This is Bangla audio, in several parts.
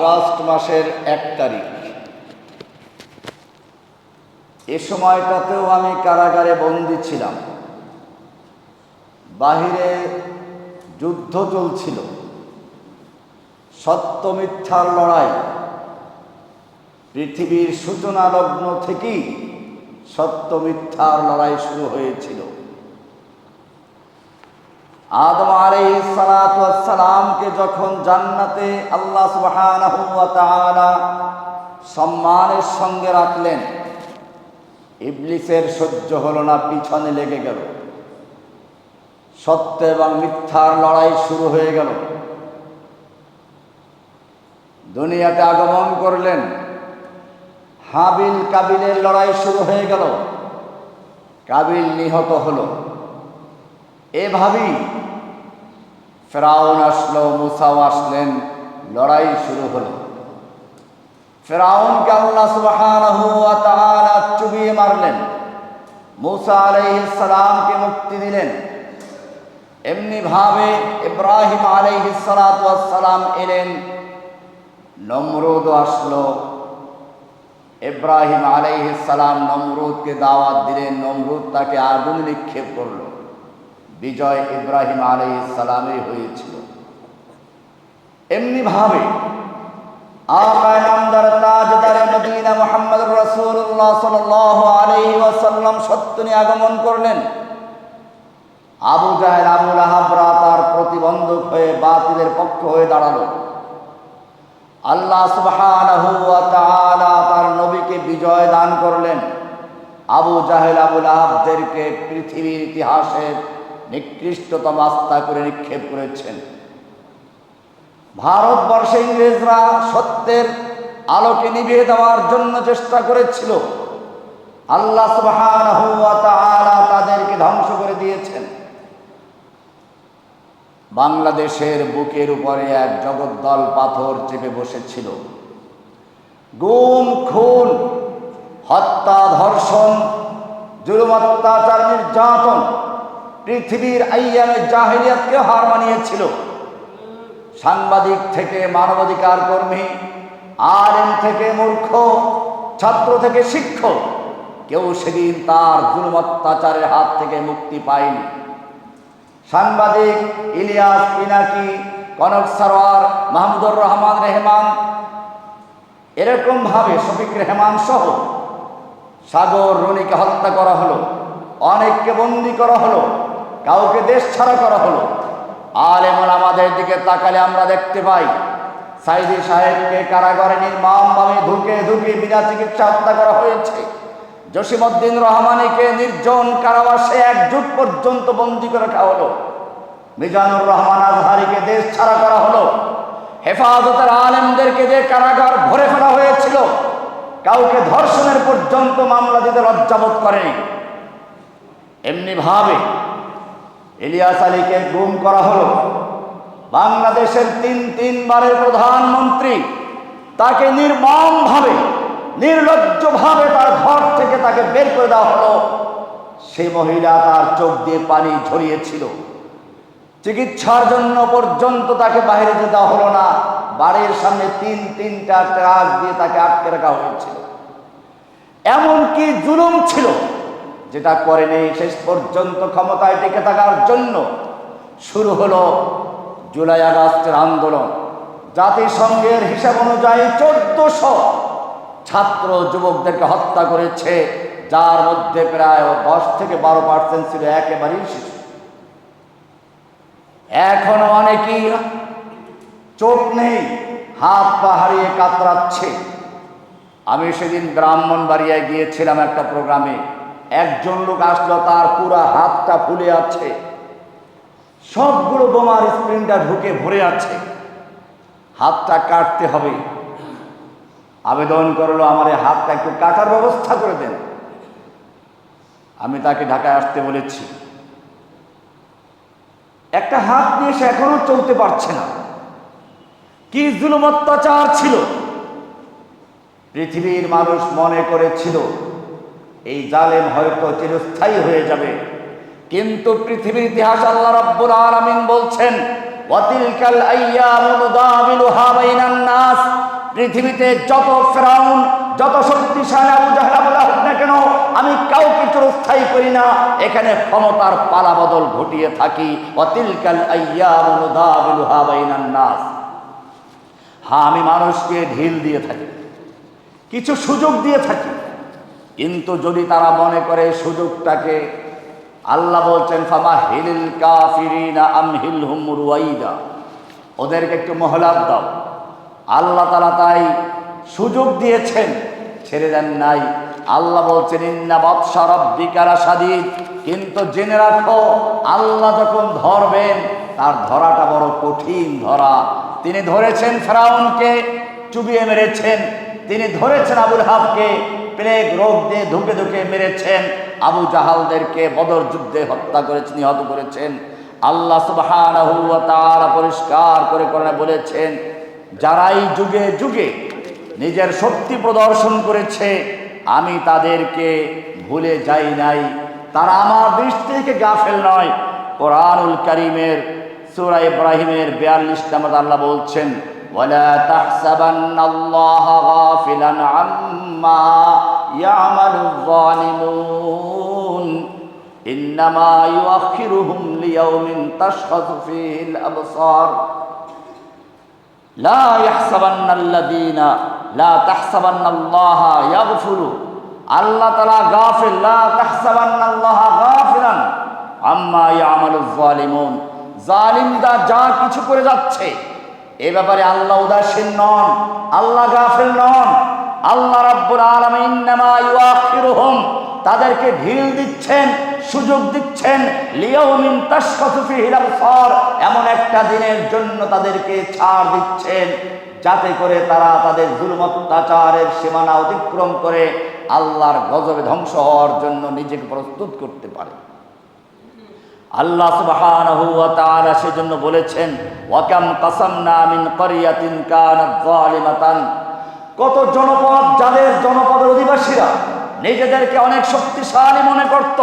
আগস্ট মাসের 1 তারিখ। এ সময়টাতেও আমি কারাগারে বন্দী ছিলাম। বাহিরে যুদ্ধ চলছিল, সত্য মিথ্যার লড়াই। পৃথিবীর সূচনা লগ্ন থেকেই সত্য মিথ্যার লড়াই শুরু হয়েছিল। আদম আলাইহিস সালাতু ওয়াস সালামকে যখন জান্নাতে আল্লাহ সুবহানাহু ওয়া তাআলা সম্মানের সঙ্গে রাখলেন, ইবলিসের সহ্য হলো না, পিছনে লেগে গেল। সত্য এবং মিথ্যার লড়াই শুরু হয়ে গেল। দুনিয়াতে আগমন করলেন, হাবিল কাবিলের লড়াই শুরু হয়ে গেল। কাবিল নিহত হলো। এভাবেই ফেরাউন আসলো, মুসাও আসলেন, লড়াই শুরু হলো। ফেরাউনকে আল্লাহ সুবহানাহু ওয়া তাআলা চুবিয়ে মারলেন, মুসা আলাইহিস সালামকে মুক্তি দিলেন। এমনি ভাবে ইব্রাহিম আলাইহিস সালাতু ওয়াস সালাম এলেন, নমরুদ আসলো। ইব্রাহিম আলাইহিস সালাম নমরুদকে দাওয়াত দিলেন, নমরুদ তাকে আগুন নিক্ষেপ করলো। বিজয় ইব্রাহিম আলাইহিস সালামের হয়েছিল। এমনি ভাবে আকা নামদার তাজদার মদিনা মুহাম্মদুর রাসূলুল্লাহ সাল্লাল্লাহু আলাইহি ওয়াসাল্লাম সত্য নিয়ে আগমন করলেন। আবু জাহেল, আবু লাহাবরা তার প্রতিবন্ধক হয়ে বাতিলের পক্ষ হয়ে দাঁড়ালো। আল্লাহ সুবহানাহু ওয়া তাআলা তার নবীকে বিজয় দান করলেন। আবু জাহেল, আবু লাহাবদেরকে পৃথিবীর ইতিহাসের নিকৃষ্টতম আস্থা করে নিক্ষেপ করেছেন। ভারতবর্ষে ইংরেজরা সত্যের আলোকে নিভিয়ে দেওয়ার জন্য চেষ্টা করেছিল। আল্লাহ সুবহানাহু ওয়া তাআলা তাদেরকে ধ্বংস করে দিয়েছেন। বাংলাদেশের বুকের উপরে এক জগদ্দল পাথর চেপে বসেছিল। গুম, খুন, হত্যা, ধর্ষণ, জুলুম, অত্যাচার, নির্যাতন পৃথিবীর আইয়ামে জাহিলিয়াতকে হার মানিয়েছিল। সাংবাদিক থেকে মানবাধিকার কর্মী, আলেম থেকে মূর্খ, ছাত্র থেকে শিক্ষক, কেউ সেদিন তার জুলুম অত্যাচারের হাত থেকে মুক্তি পায়নি। সাংবাদিক ইলিয়াস পিনাকি, কনক সারোয়ার, মাহমুদুর রহমান রেহমান, এরকম ভাবে শফিক রেহমান সহ সাগর রনিকে হত্যা করা হলো, অনেককে বন্দী করা হলো, কাউকে দেশ ছাড়া করা হলো। আলেম ওলামাদের দিকে তাকালে আমরা দেখতে পাই সাইদি সাহেবকে কারাগারে নির্মমভাবে ধুকে ধুকে বিনা চিকিৎসা হত্যা করা হয়েছে। জসিমউদ্দিন রহমানীকে নির্জন কারাবাসে 1 যুগ পর্যন্ত বন্দী করে রাখা হলো। মিজানুর রহমান আজহারিকে দেশ ছাড়া করা হলো। হেফাজতের আলেমদেরকে যে কারাগার ভরে ফেলা হয়েছিল, কাউকে ধর্ষণের পর্যন্ত মামলা দিতে লজ্জাবোধ করেনি। এমনি ভাবে ইলিয়াস আলীকে গুম করা হলো। বাংলাদেশের 3বারের প্রধানমন্ত্রী, তাকে নির্মমভাবে, নির্লজ্জভাবে তার ঘর থেকে তাকে বের করে দেওয়া হলো। সেই মহিলা তার চোখ দিয়ে পানি ঝরিয়েছিল। চিকিৎসার জন্য পর্যন্ত তাকে বাইরে যেতে দেওয়া হলো না। বাড়ির সামনে 3টা ট্রাক দিয়ে তাকে আটকে রাখা হয়েছিল। এমনকি জুলুম ছিল যেটা করেনি। শেষ পর্যন্ত ক্ষমতায় টিকে থাকার জন্য শুরু হলো জুলাই আগস্টের আন্দোলন। জাতিসংঘের হিসাব অনুযায়ী 1400 ছাত্র যুবকদেরকে হত্যা করেছে, যার মধ্যে প্রায় 10 থেকে 12% ছিল একেবারেই শিশু। এখনো অনেকেই চোখ নেই, হাত পা হারিয়ে কাতরাচ্ছে। আমি সেদিন ব্রাহ্মণবাড়িয়ায় গিয়েছিলাম একটা প্রোগ্রামে। একজন লোক আসলো, তার পুরা হাতটা ফুলে আছে, সবগুলো বোমার স্প্রিংটা ঢুকে ভরে আছে, হাতটা কাটতে হবে। আবেদন করলো, আমার এই হাতটা একটু কাটার ব্যবস্থা করে দেন। আমি তাকে ঢাকায় আসতে বলেছি। একটা হাত নিয়ে সে এখনো চলতে পারছে না। কি জুলুম অত্যাচার ছিল! পৃথিবীর মানুষ মনে করেছিল এই জালেম হয়তো চিরস্থায়ী হয়ে যাবে, কিন্তু পৃথিবীর ইতিহাস আল্লাহ রাব্বুল আলামিন বলছেন, ওয়াতিলকাল আইয়ামু নুদাবিলুহা বাইনান নাস পৃথিবীতে যত ফেরাউন, যত শক্তিশালী আবু জাহেল বলা হোক না কেন, আমি কাউকে চিরস্থায়ী করি না, এখানে ক্ষমতার পালা বদল ঘটিয়ে থাকি। ওয়াতিলকাল আইয়ামু নুদাবিলুহা বাইনান নাস। হ্যাঁ, আমি মানুষকে ঢিল দিয়ে থাকি, কিছু সুযোগ দিয়ে থাকি, কিন্তু যদি তারা মনে করে সুযোগটাকে, আল্লাহ বলছেন ফামাহিলিল কাফিরিনা আমহিলহুম রুয়াইদা, ওদেরকে একটু মহলাত দাও। আল্লাহ তাআলা তাই সুযোগ দিয়েছেন, ছেড়ে দেন নাই। আল্লাহ বলছেন ইন্না বাতশা রাব্বিকা লাশাদীদ, কিন্তু জেনে রাখো আল্লাহ যখন ধরবেন তার ধরাটা বড় কঠিন ধরা। তিনি ধরেছেন ফেরাউনকে, চুবিয়ে মেরেছেন। তিনি ধরেছেন আবুল হাবকে, প্লেগ রোগ দিয়ে ধুকে ধুকে মেরেছেন। আবু জাহালদেরকে বদর যুদ্ধে হত্যা করেছেন, নিহত করেছেন। আল্লাহ সুবহানাহু ওয়া তাআলা পরিষ্কার করে কোরআনে বলেছেন, যারাই যুগে যুগে নিজের শক্তি প্রদর্শন করেছে আমি তাদেরকে ভুলে যাই নাই, তারা আমার দৃষ্টি থেকে গাফেল নয়। কোরআনুল কারীমের সূরা ইব্রাহিমের 42 নম্বর আল্লাহ বলছেন, ওয়ালা তাহসাবান্নাল্লাহা গাফিলান আম্মা ইয়ামালুয যালিমুন ইন্নামা ইউআখিরুহুম লিয়াউমিন তাশখাসু ফীহিল আবসার লা ইয়াহসাবান্নাল্লাযীনা লা তাহসাবান্নাল্লাহা ইয়াগফিলু। আল্লাহ তাআলা গাফিল, লা তাহসাবান্নাল্লাহা গাফিলান আম্মা ইয়ামালুয যালিমুন। জালিমরা যা কিছু করে যাচ্ছে এ ব্যাপারে আল্লাহ উদাসীন নন, আল্লাহ গাফিল নন। আল্লাহ রাব্বুল আলামিন ইন্নামা ইউআখিরুহুম, তাদেরকে ঢিল দিচ্ছেন, সুযোগ দিচ্ছেন, লিয়াউমিন তাশখাসু ফীহিল আবসার, এমন একটা দিনের জন্য তাদেরকে ছাড় দিচ্ছেন যাতে করে তারা তাদের জুলুম অত্যাচারের সীমানা অতিক্রম করে আল্লাহর গজবে ধ্বংস হওয়ার জন্য নিজেকে প্রস্তুত করতে পারে। আল্লাহ সুবহানাহু ওয়া তাআলা সেজন্য বলেছেন, ওয়া কাম কাসামনা মিন ক্বরিয়াতিন কানাত যালিমাতান, কত জনপদ যাদের জনপদের অধিবাসীরা নিজেদেরকে অনেক শক্তিশালী মনে করত,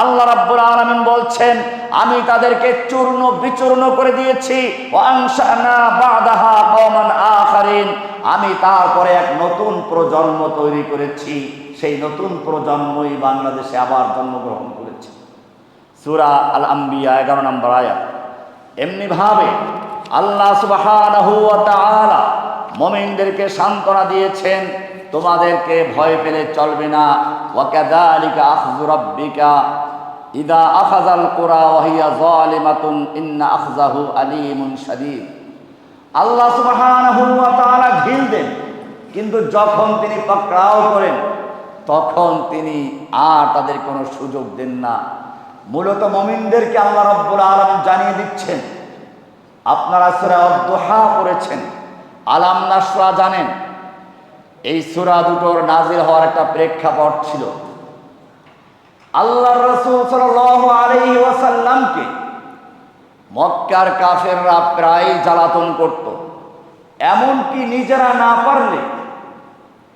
আল্লাহ রাব্বুল আলামিন বলছেন আমি তাদেরকে চূর্ণ বিচূর্ণ করে দিয়েছি। ওয়া আনশানা বাদাহা কওমান আখারিন, আমি তারপরে এক নতুন প্রজন্ম তৈরি করেছি, সেই নতুন প্রজন্মই বাংলাদেশে আবার জন্মগ্রহণ করেছে। সূরা আল আম্বিয়া 11 নম্বর আয়াত। এমনি ভাবে আল্লাহ সুবহানাহু ওয়া তাআলা মুমিনদেরকে সান্ত্বনা দিয়েছেন, তোমাদেরকে ভয় পেলে চলবে না। ওয়া কাযালিকা আখযু রাব্বিকা ইযা আখাযাল কুরা ওয়া হিয়া যালিমাতুন ইন্না আখযাহু আলীমুন শাদীদ। আল্লাহ সুবহানাহু ওয়া তাআলা ঢিল দেন, কিন্তু যখন তিনি পাকড়াও করেন তখন তিনি আর তাদের কোনো সুযোগ দেন না। মূলত মুমিনদেরকে আল্লাহ রাব্বুল আলামিন জানিয়ে দিচ্ছেন, আপনারা সূরা আদ-দুহা পড়েছেন, আলাম নাশরা জানেন, এই সূরা দুটোর নাজিল হওয়ার একটা প্রেক্ষাপট ছিল। আল্লাহর রাসূল সাল্লাল্লাহু আলাইহি ওয়াসাল্লামকে মক্কার কাফেররা প্রায় জ্বালাতন করত, এমনকি নিজেরা না পারলে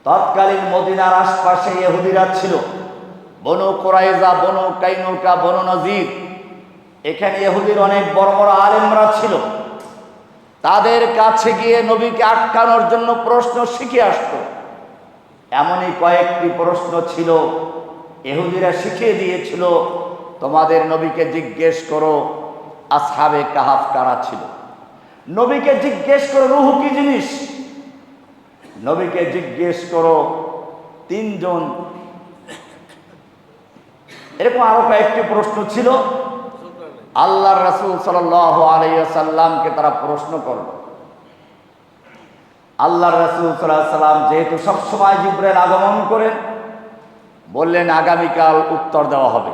তৎকালীন মদিনার আশপাশে ইহুদিরা ছিল, বনু কুরাইজা, বনু কাইনুকা, বনু নজির, এখানে ইহুদির অনেক বড় বড় আলেমরা ছিল। তাদের কাছে গিয়ে নবীকে আটকানোর জন্য প্রশ্ন শিখে আসতো। এমনই কয়েকটি প্রশ্ন ছিল ইহুদিরা শিখিয়ে দিয়েছিল, তোমাদের নবীকে জিজ্ঞেস করো আসহাবে কাহাফ কারা ছিল, নবীকে জিজ্ঞেস করো রূহ কি জিনিস, নবীকে জিজ্ঞেস করো তিনজন, এরকম আরো কয়েকটি প্রশ্ন ছিল। আল্লাহর রাসূল সাল্লাল্লাহু আলাইহি ওয়াসাল্লামকে তারা প্রশ্ন করল। আল্লাহর রাসূল সাল্লাল্লাহু আলাইহি ওয়াসাল্লাম যেহেতু সবসময় জিবরাইল আগমন করেন, বললেন আগামীকাল উত্তর দেওয়া হবে।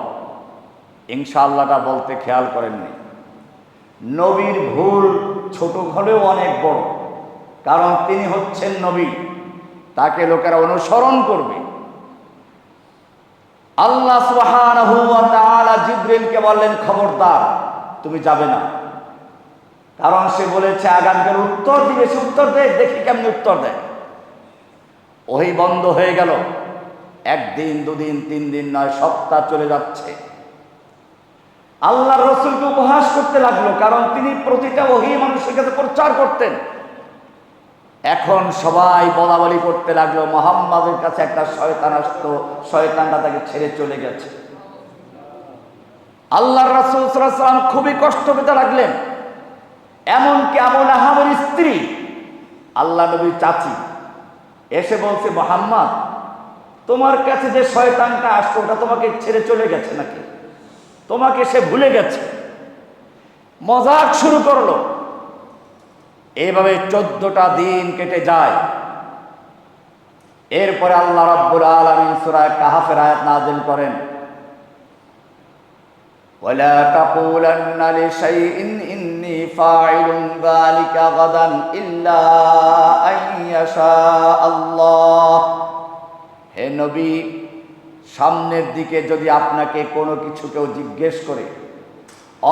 ইনশাআল্লাহটা বলতে খেয়াল করেননি। নবীর ভুল ছোট হলেও অনেক বড়, কারণ তিনি হচ্ছেন নবী, তাকে লোকেরা অনুসরণ করবে। আল্লাহ সুবহানাহু ওয়া তাআলা জিবরিলকে বললেন, খবরদার তুমি যাবে না, কারণ সে বলেছে আগামীকাল উত্তর দিবে। সে উত্তর দেয়, দেখি কেমনি উত্তর দেয়। ওহী বন্ধ হয়ে গেল। একদিন, দুদিন, 3 দিন নয়, সপ্তাহ চলে যাচ্ছে। আল্লাহর রাসূলকে উপহাস করতে লাগলো, কারণ তিনি প্রতিটা ওহী মানুষের কাছে প্রচার করতেন। এখন সবাই বলা বলি করতে লাগলো মুহাম্মাদের কাছে একটা শয়তান আসতো, শয়তানটা তাকে ছেড়ে চলে গেছে। আল্লাহর রাসূল সাল্লাল্লাহু আলাইহি ওয়াসাল্লাম খুবই কষ্ট পেতে লাগলেন। এমনকি আবু লাহাবের স্ত্রী আল্লাহ নবীর চাচি এসে বলছে, মুহাম্মদ তোমার কাছে যে শয়তানটা আসতো ওটা তোমাকে ছেড়ে চলে গেছে নাকি? তোমাকে সে ভুলে গেছে। মজাক শুরু করলো। এইভাবে 14টা দিন কেটে যায়। এরপরে আল্লাহ রাব্বুল আলামিন সূরা কাহফের আয়াত নাযিল করেন, ওয়ালা তাকুলান্না লিশাইইন ইন্নী ফাইলুন যালিকা গাদান ইল্লা আন ইয়াশা আল্লাহ। হে নবী, সামনের দিকে যদি আপনাকে কোনো কিছু কেউ জিজ্ঞেস করে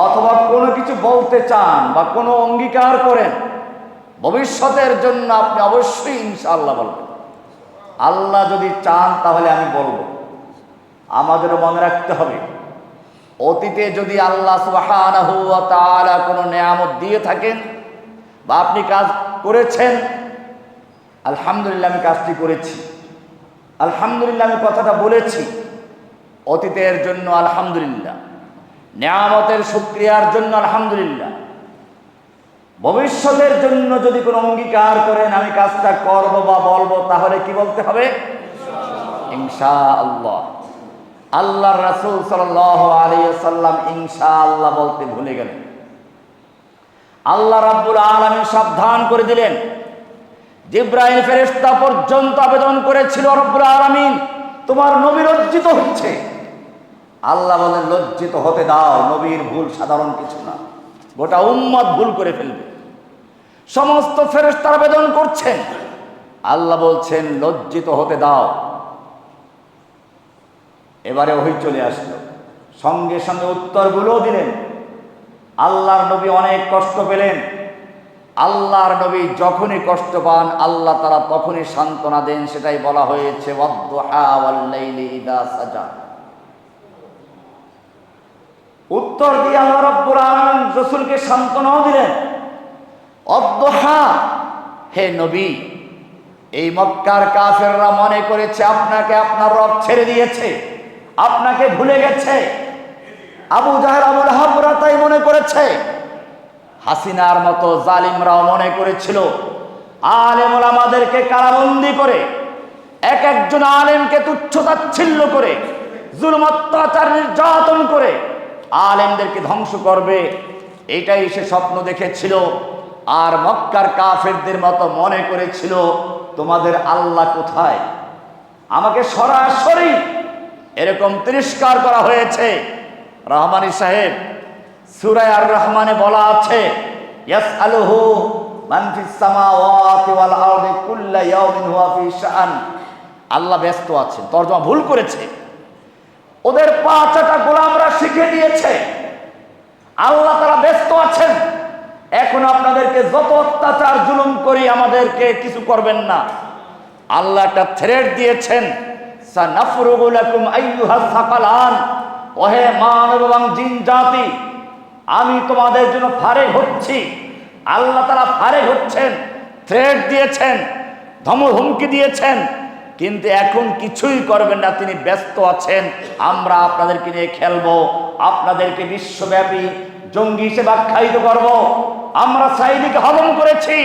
অথবা কোনো কিছু বলতে চান বা কোনো অঙ্গীকার করেন ভবিষ্যতের জন্য, আপনি অবশ্যই ইনশাআল্লাহ বলবেন। আল্লাহ যদি চান তাহলে আমি বলবো। আমাদেরও মনে রাখতে হবে, অতীতে যদি আল্লাহ সুবহানাহু ওয়া তাআলা কোনো নেয়ামত দিয়ে থাকেন বা আপনি কাজ করেছেন, আলহামদুলিল্লাহ আমি কাজটি করেছি, আলহামদুলিল্লাহ আমি কথাটা বলেছি, অতীতের জন্য আলহামদুলিল্লাহ, নেয়ামতের শুকরিয়ার জন্য আলহামদুলিল্লাহ। ভবিষ্যতের জন্য যদি কোনো অঙ্গীকার করেন আমি কাজটা করব বা বলবো, তাহলে কি বলতে হবে? ইনশাআল্লাহ। আল্লাহর রাসূল সাল্লাল্লাহু আলাইহি ওয়াসাল্লাম ইনশাআল্লাহ বলতে ভুলে গেলেন। আল্লাহ রাব্বুল আলামিন সাবধান করে দিলেন। জিবরাইল ফেরেশতা পর্যন্ত আবেদন করেছিল, রব্বুল আলামিন তোমার নবী লজ্জিত হচ্ছে। আল্লাহ বলেন লজ্জিত হতে দাও, নবীর ভুল সাধারণ কিছু না, গোটা উম্মত ভুল করে ফেলবে। সমস্ত ফেরেশতারা আবেদন করছেন, আল্লাহ বলছেন লজ্জিত হতে দাও। এবারে ওহী চলে আসলো, সঙ্গে সঙ্গে উত্তরগুলো দিলেন। আল্লাহর নবী অনেক কষ্ট পেলেন। আল্লাহর নবী যখনই কষ্ট পান আল্লাহ তাআলা তখনই সান্ত্বনা দেন, সেটাই বলা হয়েছে ওয়াদ-দুহা ওয়াল-লাইলি ইযা সাজা। উত্তর দিয়ে আল্লাহ রাব্বুল আলামিন রাসূলকে সান্ত্বনাও দিলেন, ওয়াদ-দুহা, হে নবী, এই মক্কার কাফেররা মনে করেছে আপনাকে আপনার রব ছেড়ে দিয়েছে, আপনাকে ভুলে গেছে। আবু জাহেল আবু লাহাবরা তাই মনে করেছে, হাসিনার মতো জালিমরাও মনে করেছিল। আলেম ওলামাদেরকে কারাবন্দী করে, এক একজন আলেমকে তুচ্ছ-তাচ্ছিল্য করে, জুলুম অত্যাচার নির্যাতন করে আলেমদেরকে ধ্বংস করবে, এটাই সে স্বপ্ন দেখেছিল। আর মক্কার কাফেরদের মতো মনে করেছিল তোমাদের আল্লাহ কোথায়, আমাকে সরাসরি এরকম তিরস্কার করা হয়েছে। রহমানী সাহেব সূরা আর রহমানে বলা আছে, ইয়াসআলুহু মান ফিস সামাওয়াতি ওয়াল আরদি কুল্লা ইয়াউমিন হুয়া ফি শাআন। আল্লাহ ব্যস্ত আছেন, তরজমা ভুল করেছে। ওদের 5টা গোলামরা শিখে দিয়েছে আল্লাহ তাআলা ব্যস্ত আছেন, এখন আপনাদেরকে যত অত্যাচার জুলুম করি আমাদেরকে কিছু করবেন না। আল্লাহ একটা থ্রেট দিয়েছেন, সানাফরুগু লাকুম আইয়ুহাস সাকালান, ওহে মানব এবং জিন জাতি, আমি তোমাদের জন্য ফারেক হচ্ছি। আল্লাহ তাআলা ফারেক হচ্ছেন, থ্রেট দিয়েছেন, ধমধমকি দিয়েছেন, কিন্তু এখন কিছুই করবেন না, তিনি ব্যস্ত আছেন। আমরা আপনাদেরকে নিয়ে খেলবো, আপনাদেরকে বিশ্বব্যাপী জঙ্গি হিসেবে আখ্যায়িত করব। আমরা সাইদিকে হজম করেছি,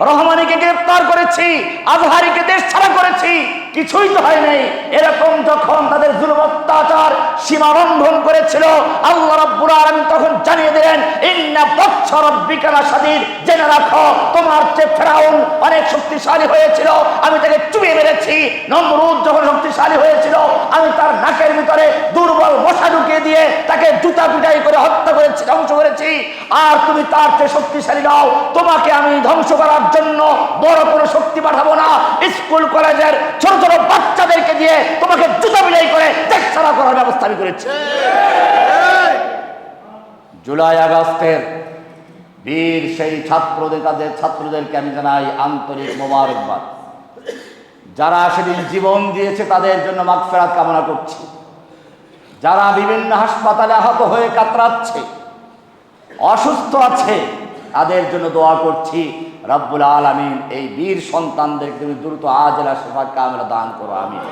রহমানীকে গ্রেফতার করেছি, আজহারিকে দেশ ছাড়া করেছি, কিছুই তো হয় নাই। এরকম যখন তাদের জুলুম অত্যাচার সীমা লঙ্ঘন করেছিল, আল্লাহ রাব্বুল আলামিন তখন জানিয়ে দিলেন, ইন্না বাতশা রাব্বিকা লাশাদীদ, জেনে রাখো তোমার চেয়ে ফেরাউন অনেক শক্তিশালী হয়েছিল, আমি তাকে চুবিয়ে মেরেছি। নমরুদ যখন শক্তিশালী হয়েছিল, আমি তার নাকের ভিতরে দুর্বল মশা ঢুকিয়ে দিয়ে তাকে জুতা পিটাই করে হত্যা করেছি, ধ্বংস করেছি। আর তুমি তার চেয়ে শক্তিশালী নাও, তোমাকে আমি ধ্বংস করার জন্য বড় কোনো শক্তি পাঠাবো না, স্কুল কলেজের ছোট ছোট বাচ্চাদেরকে দিয়ে তোমাকে জুতা পিটাই করে দেশ ছাড়া করার ব্যবস্থা আমি করেছি। জুলাই আগস্টের বীর সেই ছাত্রদেরকে আমি জানাই আন্তরিক মোবারকবাদ। যারা সেদিন জীবন দিয়েছে তাদের জন্য মাগফিরাত কামনা করছি। যারা বিভিন্ন হাসপাতালে আহত হয়ে কাতরাচ্ছে, অসুস্থ আছে, তাদের জন্য দোয়া করছি, রব্বুল আলামিন এই বীর সন্তানদেরকে তুমি দ্রুত আজলা শিফা কামিলা দান করো, আমিন।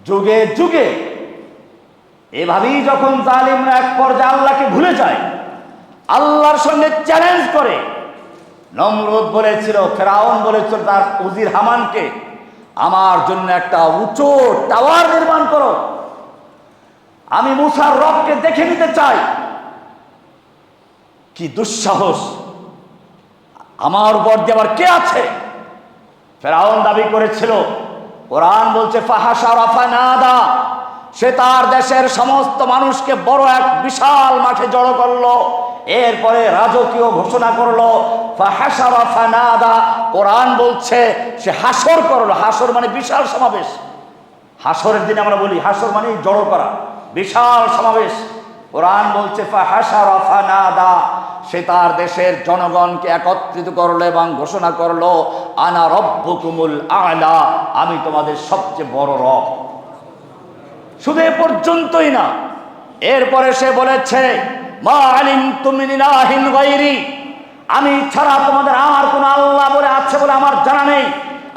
যুগে যুগে এভাবেই যখন জালিমরা এক পর্যায়ে আল্লাহকে ভুলে যায়, আল্লাহর সঙ্গে চ্যালেঞ্জ করে, নমরুদ বলেছিল, ফেরাউন বলেছিল তার উজির হামানকে, আমার জন্য একটা উঁচু টাওয়ার নির্মাণ করো, আমি মুসার রবকে দেখে নিতে চাই। কি দুঃসাহস, আমার উপর দিয়ে আবার কে আছে? ফেরাউন দাবি করেছিল। কোরআন বলছে ফাহাশারা ফানাদা, সে তার দেশের সমস্ত মানুষকে বড় এক বিশাল মাঠে জড়ো করলো, এরপরে রাজকীয় ঘোষণা করলো। ফাহাশারা ফানাদা, কোরআন বলছে সে হাসর করলো। হাসর মানে বিশাল সমাবেশ। হাসরের দিনে আমরা বলি হাসর মানে জড়ো করা, বিশাল সমাবেশ। কোরআন বলছে ফাহাশারা ফানাদা, সে তার দেশের জনগণকে একত্রিত করলো এবং ঘোষণা করলো আনা রব্বুকুমুল আ'লা, আমি তোমাদের সবচেয়ে বড় রব। শুধু এ পর্যন্তই না, এরপরে সে বলেছে মা আলিমতু মিন ইলাহিন গায়রি, আমি ছাড়া তোমাদের আর কোন আল্লাহ বলে আছে বলে আমার জানা নেই,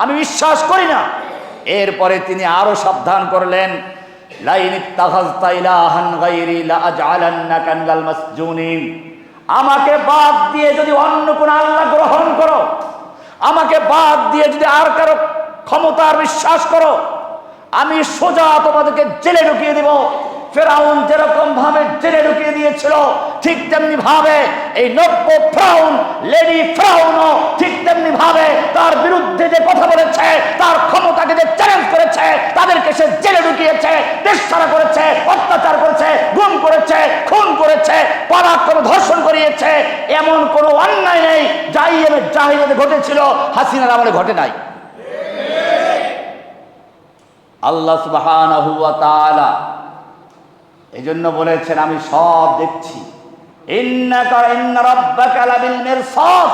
আমি বিশ্বাস করি না। এরপরে তিনি আরো সাবধান করলেন লাইন ইত্তাখাযতা ইলাহান গায়রি লা আজআলান্নাকা মিনাল মাসজুনিন, আমাকে বাদ দিয়ে যদি অন্য কোন আল্লাহ গ্রহণ করো, আমাকে বাদ দিয়ে যদি আর কারো ক্ষমতার বিশ্বাস করো, আমি সোজা তোমাদেরকে জেলে ঢুকিয়ে দেব। ফেরাউন যেরকম ভাবে জেলে ঢুকিয়ে দিয়েছিল, ঠিক তেমনি ভাবে এই নব্য ফেরাউন, লেডি ফেরাউনও ঠিক তেমনি ভাবে তার বিরুদ্ধে যে কথা বলেছে, তার ক্ষমতাকে যে চ্যালেঞ্জ করেছে, তাদেরকে সে জেলে ঢুকিয়েছে, দেশ ছাড়া করেছে, অত্যাচার করেছে, গুম করেছে, খুন করেছে, পালাক করে ধর্ষণ করিয়েছে। এমন কোনো অন্যায় নেই যা ইয়েমের জাহিলিয়াতে ঘটেছিল হাসিনার আমলে ঘটে নাই। আল্লাহ সুবহানাহু ওয়া তাআলা এজন্য বলেছেন আমি সব দেখছি। ইন্না রাব্বাকা লাবিল মিরসাদ,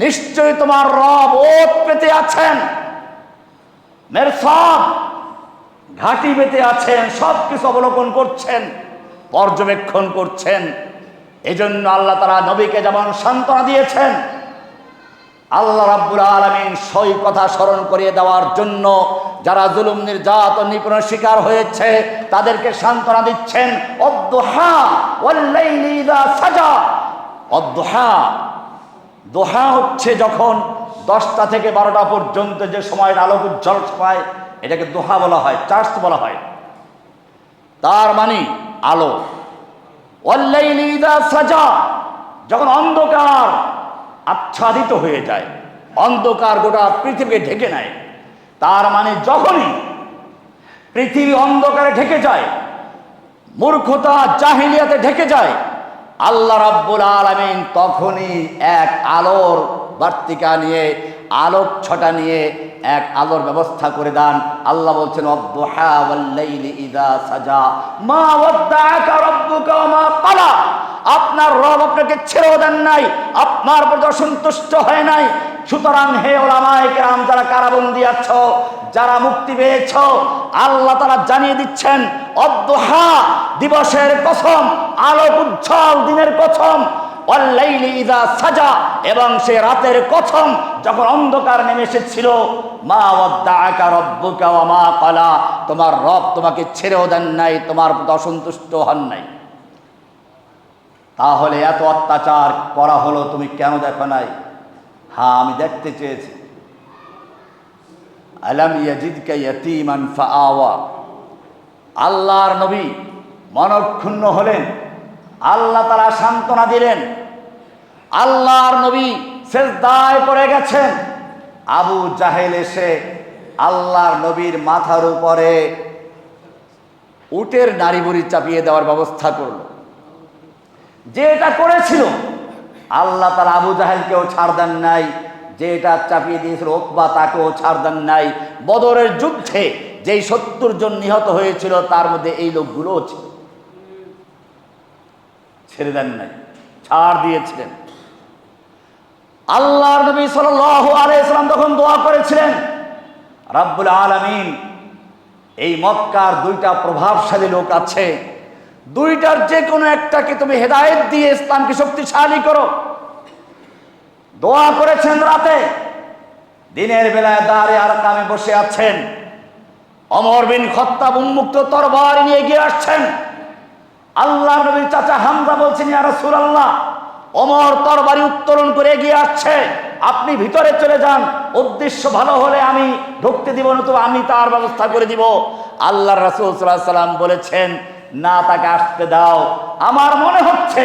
নিশ্চয়ই তোমার রব ওত পেতে আছেন, মিরসাদ ঘাটি পেতে আছেন, সবকিছু অবলোকন করছেন, পর্যবেক্ষণ করছেন। এজন্য আল্লাহ তাআলা নবীকে যেমন সান্ত্বনা দিয়েছেন, আল্লাহ রাব্বুল আলামিন সেই কথা স্মরণ করিয়ে দেওয়ার জন্য যারা জুলুম নির্যাতন নিপীড়নের শিকার হয়েছে তাদেরকে সান্ত্বনা দিচ্ছেন। অদ্দুহা ওয়াল লাইলি ইযা সাজা, অদ্দুহা, দোহা হচ্ছে যখন 10টা থেকে 12টা পর্যন্ত যে সময়ের আলোক উজ্জ্বল পায়, এটাকে দোহা বলা হয়, চার্চ বলা হয়, তার মানে আলো। ওয়াল লাইলি ইযা সাজা, যখন অন্ধকার আচ্ছাদিত হয়ে যায়, অন্ধকার গোটা পৃথিবীকে ঢেকে নেয়, তার মানে যখনই পৃথিবী অন্ধকারে ঢেকে যায়, মূর্খতা জাহিলিয়াতে ঢেকে যায়, আল্লাহ রাব্বুল আলামিন তখনই এক আলোর বার্তিকা নিয়ে, আলোক ছটা নিয়ে এক আলোর ব্যবস্থা করে দেন। আল্লাহ বলছেন অদ্দুহা ওয়াল লাইলি ইযা সাজা মা ওয়াদ্দাআকা রাব্বুকা ওয়া মা ক্বালা, আপনার রব আপনাকে ছেড়েও দেন নাই, আপনার প্রতি অসন্তুষ্ট হয় নাই। সুতরাং হে ওলামায়ে কেরাম, যারা কারাবন্দী আছো, যারা মুক্তি পেয়েছ, আল্লাহ তাআলা জানিয়ে দিচ্ছেন অদ্দুহা, দিবসের কসম, আলোক উজ্জ্বল দিনের কসম, ওয়াল লাইলি ইযা সাজা, এবং সে রাতের কসম যখন অন্ধকার নেমে এসেছিল। মা ওয়াদ্দাআকা রাব্বুকা ওয়া মা ক্বালা, তোমার রব তোমাকে ছেড়েও দেন নাই, তোমার প্রতি অসন্তুষ্ট হন নাই। তাহলে এত অত্যাচার করা হলো, তুমি কেন দেখো নাই? হ্যাঁ, আমি দেখতে চেয়েছি। আলাম ইয়াজিদকা ইয়াতীমান ফাআওয়া, আল্লাহর নবী মনক্ষুণ্ণ হলেন, আল্লাহ তাআলা সান্ত্বনা দিলেন, আল্লাহর নবী সিজদায় পড়ে গেছেন। আবু জাহেল এসে আল্লাহর নবীর মাথার উপরে উটের নাড়ি বুড়ি চাপিয়ে দেওয়ার ব্যবস্থা করলো। যে এটা করেছিল আল্লাহ তাআলা আবু জাহেলকেও ছাড় দেন নাই, যে এটা চাপিয়ে দিয়েছিল উকবা তাকেও ছাড় দেন নাই। বদরের যুদ্ধে যেই 70 জন নিহত হয়েছিল তার মধ্যে এই লোকগুলোও ছিল, ছেড়ে দেন নাই, ছাড় দিয়েছিলেন। আল্লাহর নবী সাল্লাল্লাহু আলাইহি ওয়াসাল্লাম তখন দোয়া করেছিলেন রাব্বুল আলামিন, এই মক্কার 2টা প্রভাবশালী লোক আছে, 2টার যে কোনো একটাকে তুমি হেদায়েত দিয়ে ইসলামকে শক্তিশালী করো। দোয়া করেছেন রাতে, দিনের বেলায় দাঁড়ে আর কামে বসে আছেন। ওমর বিন খাত্তাব উন্মুক্ত তরবারি নিয়ে এগিয়ে আসছেন। আল্লাহর নবীর চাচা হামজা বলছেন, ইয়া রাসূলুল্লাহ, ওমর তরবারি উত্তোলন করে এগিয়ে আসছে, আপনি ভিতরে চলে যান, উদ্দেশ্য ভালো হলে আমি ঢুকতে দিব, না তো আমি তার ব্যবস্থা করে দিব। আল্লাহর রাসূল সাল্লাল্লাহু আলাইহি ওয়াসাল্লাম বলেছেন, না, তাকে আসতে দাও। আমার মনে হচ্ছে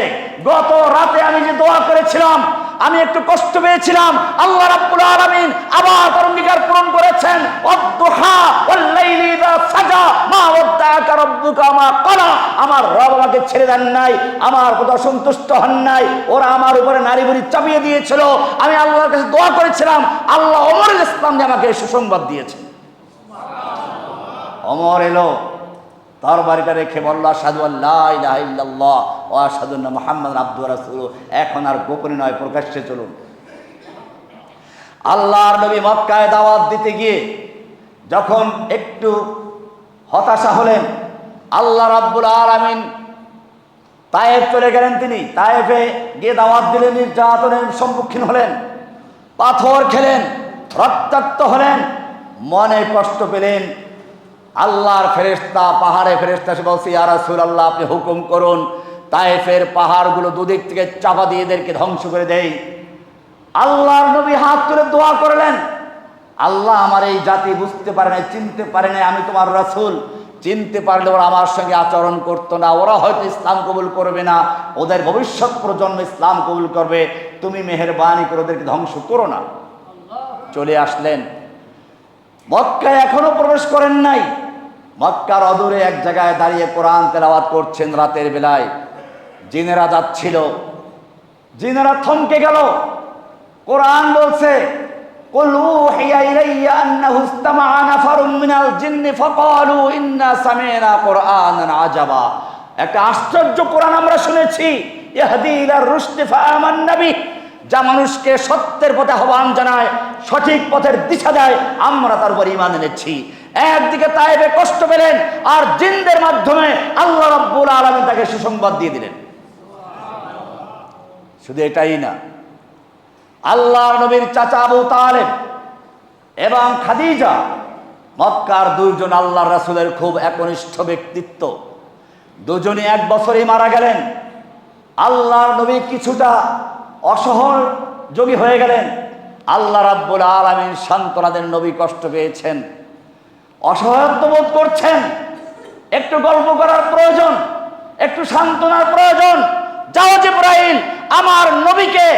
গত রাতে আমি যে দোয়া করেছিলাম, আমি একটু কষ্ট পেয়েছিলাম, আল্লাহ রাব্বুল আলামিন আবার তার অঙ্গীকার পূরণ করেছেন। ওয়াদ-দুহা ওয়াল-লাইলি ইযা সাজা মা ওয়াদ্দাআকা রাব্বুকা মা ক্বালা। আমার রব আমাকে ছেড়ে দেন নাই, আমার কথা সন্তুষ্ট হন নাই। ওরা আমার উপরে নারী বুড়ি চাপিয়ে দিয়েছিল, আমি আল্লাহর কাছে দোয়া করেছিলাম, আল্লাহ ওমরুল ইসলাম যে আমাকে সুসংবাদ দিয়েছে। ওমর এলো, তরবারিটা রেখে বলল, আশহাদু আল্লা ইলাহা ইল্লাল্লাহ ওয়া আশহাদু আন্না মুহাম্মাদান আবদুহু ওয়া রাসূলুহু। এখন আর গোপনে নয়, প্রকাশ্যে চলুন। আল্লাহর নবী মক্কায় দাওয়াত দিতে গিয়ে যখন একটু হতাশা হলেন, আল্লাহ রাব্বুল আলামিন তায়েফ চলে গেলেন। তিনি তায়েফে গিয়ে দাওয়াত দিলেন, নির্যাতনের সম্মুখীন হলেন, পাথর খেলেন, রক্তাক্ত হলেন, মনে কষ্ট পেলেন। আল্লাহর ফেরেশতা, পাহাড়ে ফেরেশতা এসে বলছে, ইয়া রাসূলুল্লাহ, আপনি হুকুম করুন, তায়েফের পাহাড়গুলো দুদিক থেকে চাপা দিয়ে এদেরকে ধ্বংস করে দেই। আল্লাহর নবী হাত তুলে দোয়া করলেন, আল্লাহ, আমার এই জাতি বুঝতে পারে নাই, চিনতে পারে নাই আমি তোমার রাসূল। চিনতে পারলে ওরা আমার সঙ্গে আচরণ করতো না, ওরা হয়তো ইসলাম কবুল করবে না, ওদের ভবিষ্যৎ প্রজন্ম ইসলাম কবুল করবে। তুমি মেহেরবানি করে ওদেরকে ধ্বংস করো না। চলে আসলেন। মক্কায় এখনো প্রবেশ করেন নাই। মক্কার অদূরে এক জায়গায় দাঁড়িয়ে কোরআন তেলাওয়াত করছেন রাতের বেলায়। জিনেরা যাচ্ছিল, জিনেরা থমকে গেল। কোরআন বলছে, কুল উহিয়া ইলাইয়া আন্নাহু ইসতামাআ নাফারুম মিনাল জিন্নি ফাকালু ইন্না সামি'না কুরআনান আজাবা। একটা আশ্চর্য কোরআন আমরা শুনেছি, ইয়াহদি ইলার রুশদি ফাআমান্না বিহি, যা মানুষকে সত্যের পথে আহ্বান জানায়, সঠিক পথের দিশা দেয়, আমরা তার উপর ঈমান এনেছি। একদিকে তায়েফে কষ্ট পেলেন, আর জিনদের মাধ্যমে আল্লাহ রাব্বুল আলামিন তাকে সুসংবাদ দিয়ে দিলেন। শুধু এটাই না, আল্লাহর নবীর চাচা আবু তালেব এবং খাদিজা, মক্কার দুইজন আল্লাহর রাসূলের খুব একনিষ্ঠ ব্যক্তিত্ব, দুজনই এক বছরেই মারা গেলেন। আল্লাহর নবী কিছুটা অসহযোগী হয়ে গেলেন। আল্লাহ রাব্বুল আলামিন সান্ত্বনা দেন, নবী কষ্ট পেয়েছেন, অসহায়ত্ব বোধ করছেন, একটু গল্প করার প্রয়োজন, একটু সান্ত্বনার প্রয়োজন। যাও জিবরাইল, আমার নবীকে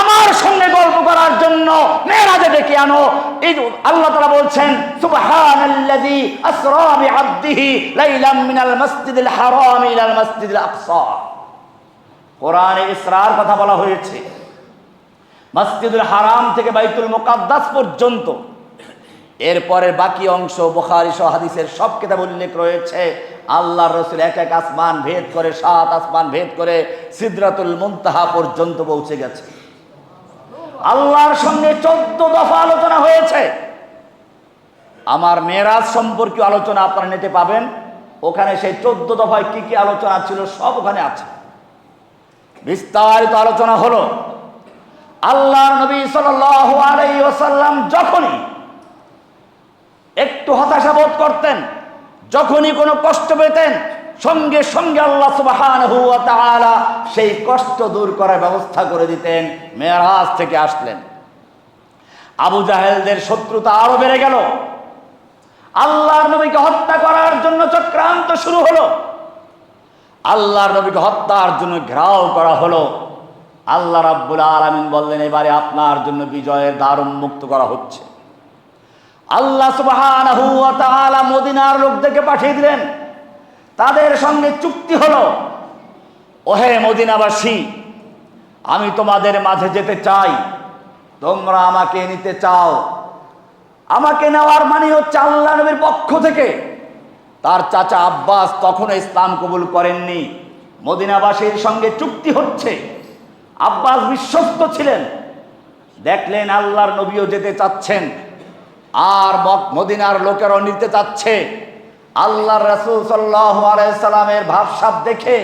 আমার সঙ্গে গল্প করার জন্য মেরাজে ডেকে আনো। এই আল্লাহ তাআলা বলছেন, সুবহানাল্লাযী আসরা বিআবদিহি লাইলাম মিনাল মাসজিদিল হারাম ইলাল মাসজিদিল আকসা। কোরআনে ইসরার কথা বলা হয়েছে, মসজিদুল হারাম থেকে বাইতুল মুকাদ্দাস পর্যন্ত। এরপরের বাকি অংশ বুখারী সহ হাদিসের সব কিতাবে উল্লেখ রয়েছে। আল্লাহর রাসূল এক এক আসমান ভেদ করে, 7 আসমান ভেদ করে সিদরাতুল মুনতাহা পর্যন্ত পৌঁছে গেছে। আল্লাহর সঙ্গে 14 দফা আলোচনা হয়েছে। আমার মেরাজ সম্পর্কে আলোচনা আপনারা নেটে পাবেন, ওখানে সেই 14 দফায় কি কি আলোচনা ছিল সব ওখানে আছে, বিস্তারিত আলোচনা হলো। আল্লাহর নবী সাল্লাল্লাহু আলাইহি ওয়াসাল্লাম যখনই একটু হতাশা বোধ করতেন, যখনই কোনো কষ্ট পেতেন, সঙ্গে সঙ্গে আল্লাহ সুবহানাহু ওয়া তাআলা সেই কষ্ট দূর করার ব্যবস্থা করে দিতেন। মেরাজ থেকে আসলেন, আবু জাহেলদের শত্রুতা আরো বেড়ে গেল। আল্লাহর নবীকে হত্যা করার জন্য চক্রান্ত শুরু হলো, আল্লাহর নবীকে হত্যার জন্য ঘেরাও করা হলো। আল্লাহ রাব্বুল আলামিন বললেন, এবারে আপনার জন্য বিজয়ের দ্বার উন্মুক্ত করা হচ্ছে। আল্লাহ সুবহানাহু ওয়া তাআলা মদিনার লোকদেরকে পাঠিয়ে দিলেন, তাদের সঙ্গে চুক্তি হলো, ওহে মদিনাবাসী, আমি তোমাদের মাঝে যেতে চাই, তোমরা আমাকে নিতে চাও। আমাকে নেওয়ার মানে হচ্ছে আল্লাহ নবীর পক্ষ থেকে। তার চাচা আব্বাস তখনও ইসলাম কবুল করেননি, মদিনাবাসীর সঙ্গে চুক্তি হচ্ছে। আব্বাস বিশ্বস্ত ছিলেন, দেখলেন আল্লাহর নবীও যেতে চাচ্ছেন, আর মদিনার লোকেরাও নিতে চাচ্ছে। আল্লাহর রাসূল সাল্লাল্লাহু আলাইহি সাল্লামের ভাবসাব দেখে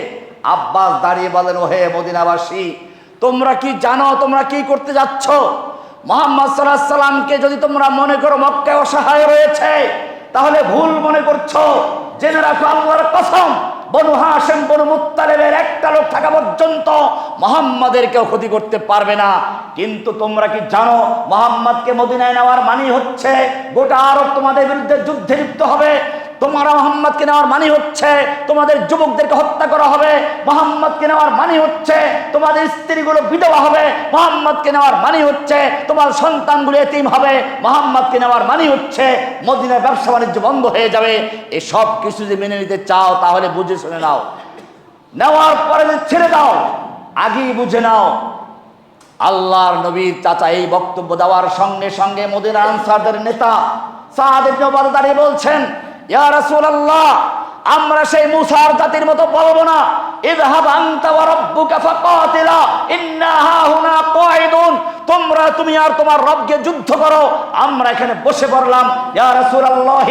আব্বাস দাঁড়িয়ে বলেন, ওহে মদিনাবাসী, তোমরা কি জানো তোমরা কি করতে যাচ্ছ? মুহাম্মদ সাল্লাল্লাহু আলাইহি সাল্লামকে যদি তোমরা মনে করো মক্কায় অসহায় রয়েছে, তাহলে ভুল মনে করছো। জেনে রাখো আল্লাহর কসম, বনু হাশিম বনু মুত্তালিবের একটা লোক থাকা পর্যন্ত মুহাম্মাদের কেউ ক্ষতি করতে পারবে না। কিন্তু তোমরা কি জানো মুহাম্মাদকে মদিনায় নেওয়ার মানে হচ্ছে গোটা আরব তোমাদের বিরুদ্ধে যুদ্ধে লিপ্ত হবে। তোমরা মুহাম্মাদকে নেওয়ার মানে হচ্ছে তোমাদের যুবকদেরকে হত্যা করা হবে। মুহাম্মাদকে নেওয়ার মানে হচ্ছে তোমাদের স্ত্রীগুলো বিধবা হবে। মুহাম্মাদকে নেওয়ার মানে হচ্ছে তোমার সন্তানগুলো এতিম হবে। মুহাম্মাদকে নেওয়ার মানে হচ্ছে মদিনার ব্যবসা বাণিজ্য বন্ধ হয়ে যাবে। এই সব কিছু যদি মেনে নিতে চাও তাহলে বুঝে শুনে নাও, নেওয়ার পরে ছেড়ে দাও, আগেই বুঝে নাও। আল্লাহর নবীর চাচা এই বক্তব্য দেওয়ার সঙ্গে সঙ্গে মদিনার আনসারদের নেতা সাদ ইবনে উবাদা দাঁড়িয়ে বলছেন, ইয়া রাসূলুল্লাহ, আমরা সেই মুসার জাতির মতো বলবো না, ইযহাব আনতা ওয়া রাব্বুকা ফাকাতিলা ইন্না হাহুনা কাঈদুন, তুমি আর তোমার রবকে যুদ্ধ করো, আমরা এখানে বসে পড়লাম। ইয়া রাসূলুল্লাহ,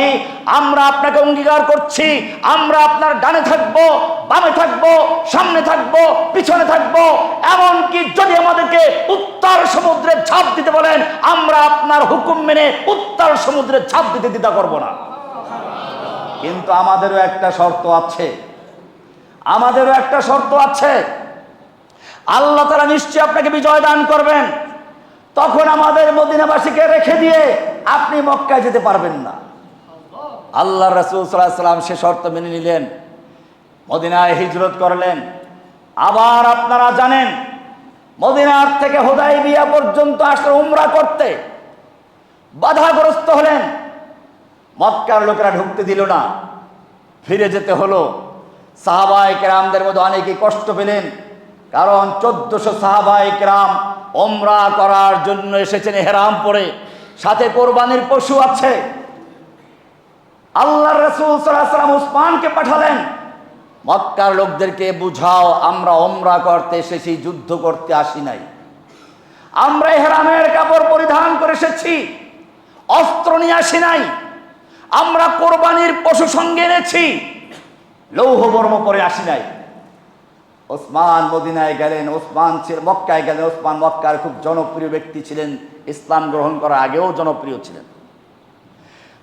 আমরা আপনাকে অঙ্গীকার করছি, আমরা আপনার ডানে থাকবো, বামে থাকবো, সামনে থাকবো, পিছনে থাকবো, এমনকি যদি আমাদেরকে উত্তর সমুদ্রে ঝাঁপ দিতে বলেন, আমরা আপনার হুকুম মেনে উত্তর সমুদ্রে ঝাঁপ দিতে দ্বিধা করবো না। কিন্তু আমাদেরও একটা শর্ত আছে, আমাদেরও একটা শর্ত আছে। আল্লাহ তাআলা নিশ্চয়ই আপনাকে বিজয় দান করবেন, তখন আমাদের মদিনাবাসীকে রেখে দিয়ে আপনি মক্কায় যেতে পারবেন না। আল্লাহর রাসূল সাল্লাল্লাহু আলাইহি ওয়াসাল্লাম সে শর্ত মেনে নিলেন, মদিনায় হিজরত করলেন। আবার আপনারা জানেন মদিনার থেকে হুদায়বিয়া পর্যন্ত আসলে উমরা করতে বাধাগ্রস্ত হলেন। মক্কার লোকেরা ঢুকতে দিল না, ফিরে যেতে হলো। সাহাবায়ে কেরামদের মধ্যে অনেকেই কষ্ট পেলেন, কারণ 1400 সাহাবায়ে কেরাম উমরা করার জন্য এসেছেন ইহরাম পরে, সাথে কোরবানির পশু আছে। আল্লাহর রাসূল সাল্লাল্লাহু আলাইহি ওয়াসাল্লাম উসমানকে পাঠালেন, মক্কার লোকদেরকে বুঝাও আমরা উমরা করতে এসেছি, যুদ্ধ করতে আসি নাই। আমরা ইহরামের কাপড় পরিধান করে এসেছি, অস্ত্র নিয়ে আসি নাই। আমরা কোরবানির পশু সঙ্গে এনেছি, লৌহ বর্ম পরে আসি নাই। ওসমান মদিনায় গেলেন, ওসমান মক্কায় গেলেন। ওসমান মক্কার খুব জনপ্রিয় ব্যক্তি ছিলেন, ইসলাম গ্রহণ করার আগেও জনপ্রিয় ছিলেন।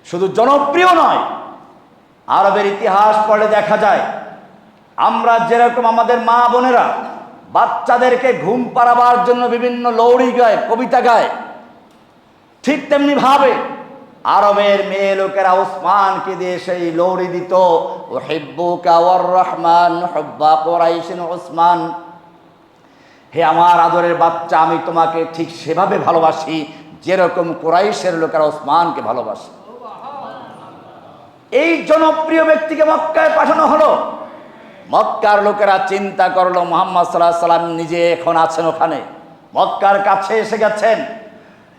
শুধু জনপ্রিয় নয়, আরবের ইতিহাস পড়লে দেখা যায় আমরা যেরকম আমাদের মা বোনেরা বাচ্চাদেরকে ঘুম পাড়াবার জন্য বিভিন্ন লৌরি গায়, কবিতা গায়, ঠিক তেমনি ভাবে আরবের মেয়ে লোকেরা ওসমানকে দিয়ে সেই লৌরি দিত, উহিব্বুকা ওয়ার রহমান হুব্বা কুরাইশিন ওসমান, হে আমার আদরের বাচ্চা, আমি তোমাকে ঠিক সেভাবে ভালোবাসি যেরকম কুরাইশের লোকেরা ওসমানকে ভালোবাসে। এই জনপ্রিয় ব্যক্তিকে মক্কায় পাঠানো হলো। মক্কার লোকেরা চিন্তা করলো মুহাম্মদ সাল্লাল্লাহু আলাইহি ওয়াসাল্লাম নিজে এখন আছেন ওখানে, মক্কার কাছে এসে গেছেন।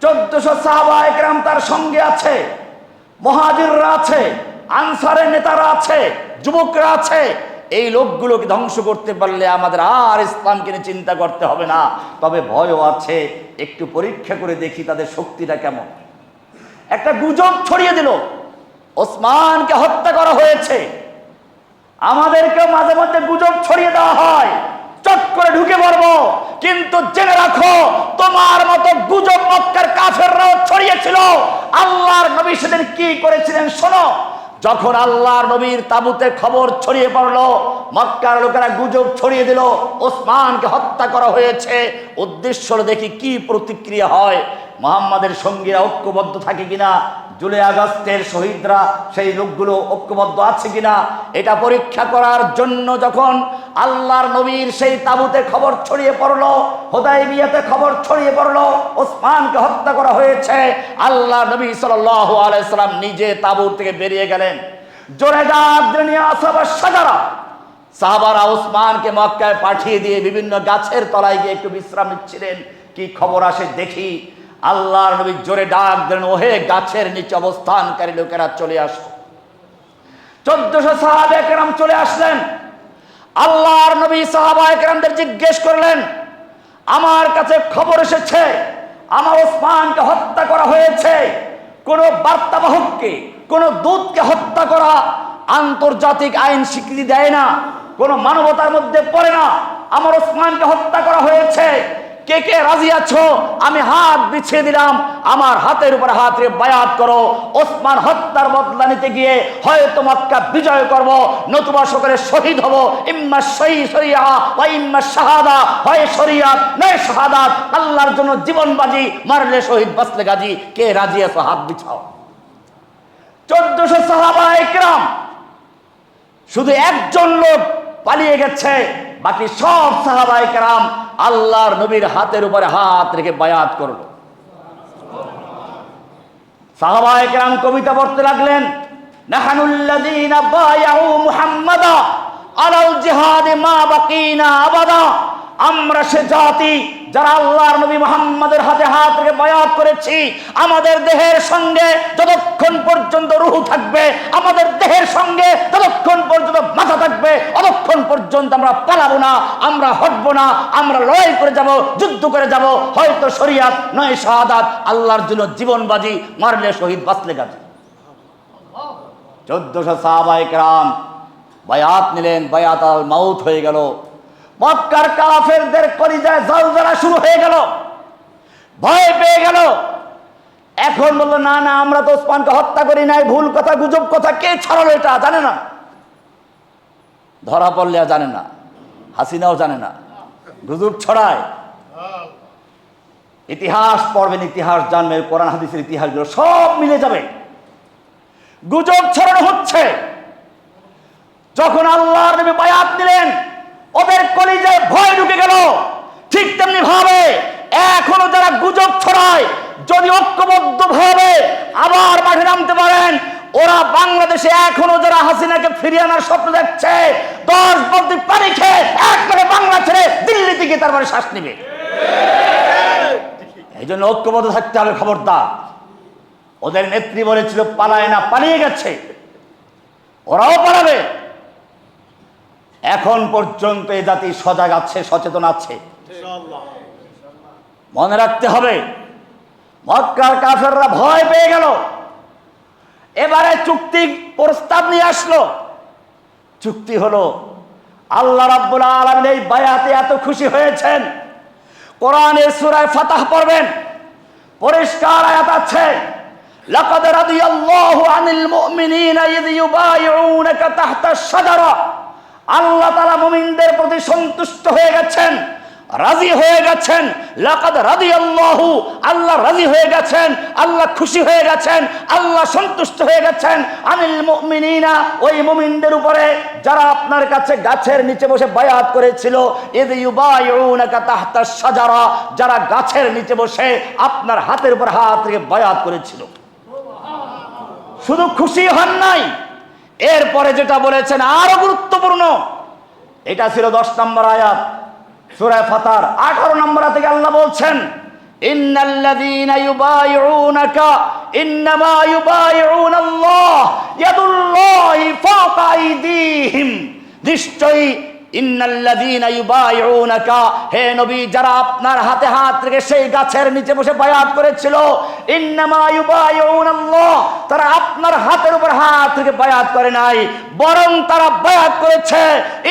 1400 সাহাবায়ে কেরাম তার সঙ্গে আছে, মুহাজিররা আছে, আনসারের নেতারা আছে, যুবকরা আছে। এই লোকগুলোকে ধ্বংস করতে পারলে আমাদের আর ইসলামকে নিয়ে চিন্তা করতে হবে না। তবে ভয়ও আছে, একটু পরীক্ষা করে দেখি তাদের শক্তিটা কেমন। একটা গুজব ছড়িয়ে দিল, ওসমানকে হত্যা করা হয়েছে। আমাদেরকে মাঝে মধ্যে গুজব ছড়িয়ে দেওয়া হয়, চট করে ঢুকে পড়বো। কিন্তু জেনে রাখো, তোমার মতো গুজব মক্কার কাফেররাও ছড়িয়েছিল। আল্লাহর নবী সেদিন কি করেছিলেন শোনো। যখন আল্লাহর নবীর তাবুতে খবর ছড়িয়ে পড়লো, মক্কার লোকেরা গুজব ছড়িয়ে দিল ওসমানকে হত্যা করা হয়েছে, উদ্দেশ্য দেখি কি প্রতিক্রিয়া হয়, মুহাম্মাদের সঙ্গীরা ঐক্যবদ্ধ থাকে কিনা, জুলাই আগস্টের শহীদরা সেই লোকগুলো ঐক্যবদ্ধ আছে কিনা, এটা পরীক্ষা করার জন্য যখন আল্লাহর নবীর সেই তাবুতে খবর ছড়িয়ে পড়লো, হুদায়বিয়াতে খবর ছড়িয়ে পড়লো ওসমানকে হত্যা করা হয়েছে, আল্লাহর নবী সাল্লাল্লাহু আলাইহি সাল্লাম নিজে তাবুত থেকে বেরিয়ে গেলেন। জোরে ডাক দিলেন, ইয়া আসহাবাস শাজারা, সাহাবারা ওসমানকে মক্কায় পাঠিয়ে দিয়ে বিভিন্ন গাছের তলায় গিয়ে একটু বিশ্রাম নিচ্ছিলেন। কি খবর আসে দেখি। আল্লাহর নবী জোরে ডাক দিলেন, ওহে গাছের নিচে অবস্থানকারী লোকেরা চলে আসো। 1400 সাহাবায়ে কেরাম চলে আসলেন। আল্লাহর নবী সাহাবায়ে কেরামদের জিজ্ঞেস করলেন, আমার কাছে খবর এসেছে আমার ওসমানকে হত্যা করা হয়েছে। কোন বার্তাবাহককে, কোন দূতকে হত্যা করা আন্তর্জাতিক আইন স্বীকৃতি দেয় না, কোন মানবতার মধ্যে পড়ে না। আমার ওসমানকে হত্যা করা হয়েছে, কে কে রাজি আছো? আমি হাত বিছিয়ে দিলাম, আমার হাতের উপর হাত রেখে বায়াত করো। ওসমান হত্যার বদলা নিতে গিয়ে হয়তো মক্কা বিজয় করব, নতুবা সকলে শহীদ হব। ইম্মা শরিয়া ওয়া ইম্মা শাহাদা, হয় শরিয়াত নয় শাহাদাত। আল্লাহর জন্য জীবন বাজি, মারলে শহীদ বাঁচলে গাজী। কে রাজি আছো? হাত বিছাও। 1400 সাহাবায়ে কেরাম, শুধু একজন লোক পালিয়ে গেছে, বাকি সব সাহাবায়ে কেরাম আল্লাহর নবীর হাতের উপরে হাত রেখে বায়াত করলো। সাহাবায়ে কেরাম কবিতা পড়তে লাগলেন, নাহানুল্লাযীনা বায়াউ মুহাম্মাদা আলাল জিহাদে মা বাকিনা আবাদা। আমরা সে জাতি যারা আল্লাহর নবী মুহাম্মাদের হাতে হাত রেখে বায়াত করেছি। আমাদের দেহের সঙ্গে যতক্ষণ পর্যন্ত রূহ থাকবে, আমাদের দেহের সঙ্গে যতক্ষণ পর্যন্ত মাথা থাকবে, ততক্ষণ পর্যন্ত আমরা পালাবো না, আমরা হটবো না, আমরা লড়াই করে যাব, যুদ্ধ করে যাব, হয়তো শরিয়াত নয় শাহাদাত। আল্লাহর জন্য জীবন বাজি, মারলে শহীদ বাঁচলে গাজী। 1400 সাহাবায়ে কেরাম বায়াত নিলেন, বায়াত আল মাউত হয়ে গেল। মক্কার কাফেরদের কলিজায় জলজলা শুরু হয়ে গেল, ভয় পেয়ে গেল। এখন বললো, না না, আমরা তো ওসমানকে হত্যা করি নাই, ভুল কথা, গুজব কথা। কে ছড়ালো এটা? জানে না, ধরা পড়লে জানে না, হাসিনাও জানে না, গুজব ছড়ায়। ইতিহাস পড়বেন, ইতিহাস জানবেন, কোরআন হাদিসের ইতিহাসগুলো সব মিলে যাবে। গুজব ছড়ানো হচ্ছে। যখন আল্লাহর নবী বায়াত দিলেন, ওদের কলিজায় ভয় ঢুকে গেল। ঠিক তেমনি ভাবে এখনো যারা গুজব ছড়ায়, যদি ঐক্যবদ্ধ ভাবে আবার মাঠে নামতে পারেন, ওরা বাংলাদেশে এখনো যারা হাসিনাকে ফিরিয়ে আনার স্বপ্ন দেখছে, 10 বছর পানি খেয়ে একবারে বাংলা ছেড়ে দিল্লি থেকে তারপরে শ্বাস নেবে। এই জন্য ঐক্যবদ্ধ থাকতে হবে। খবরদার। ওদের নেত্রী বলেছিল পালায় না, পালিয়ে গেছে, ওরাও পালাবে। এখন পর্যন্ত এই জাতি সজাগ আছে, সচেতন আছে। মনে রাখতে হবে, মক্কার কাফেররা ভয় পেয়ে গেল। এবারে চুক্তি প্রস্তাব নিয়ে আসলো। চুক্তি হলো, আল্লাহ রাব্বুল আলামিন এই বায়াতে এত খুশি হয়েছেন, কোরআনের সূরা ফাতহ পড়বেন, পরিষ্কার আয়াত আছে, লাকাদ রাদিয়াল্লাহু আনিল মুমিনিনা ইয ইউবাইউনাকা তাহতা আশ-শাজারা। আল্লাহ তাআলা মুমিনদের প্রতি সন্তুষ্ট হয়ে গেছেন, রাজি হয়ে গেছেন। লাকাদ রাদিয়াল্লাহু, আল্লাহ রাজি হয়ে গেছেন, আল্লাহ খুশি হয়ে গেছেন, আল্লাহ সন্তুষ্ট হয়ে গেছেন। আনিল মুমিনিনা, ওই মুমিনদের উপরে যারা আপনার কাছে গাছের নিচে বসে বায়াত করেছিল। ইয ইউবাইউনাকা তাহতা আশ-শাজারা, যারা গাছের নিচে বসে আপনার হাতের উপর হাত রেখে বায়াত করেছিল। শুধু খুশি হন নাই, এরপরে যেটা বলেছেন আরো গুরুত্বপূর্ণ। এটা ছিল 10 নম্বর আয়াত সূরা ফাতর। 18 নম্বর থেকে আল্লাহ বলছেন, ইন্নাল্লাযীনা ইউবাইউনাকা ইন্নামা ইউবাইউনাল্লাহ ইয়াদুল্লাহি ফাওকা আইদিহিম। নিশ্চয়ই ইন্নাল্লাযীনা ইউবাইউনাকা, হে নবী, যারা আপনার হাতে হাত রেখে সেই গাছের নিচে বসে বায়াত করেছিল, ইন্নামা ইউবাইউনাল্লাহ, তারা আপনার হাতের উপর হাত রেখে বায়াত করে নাই, বরং তারা বায়াত করেছে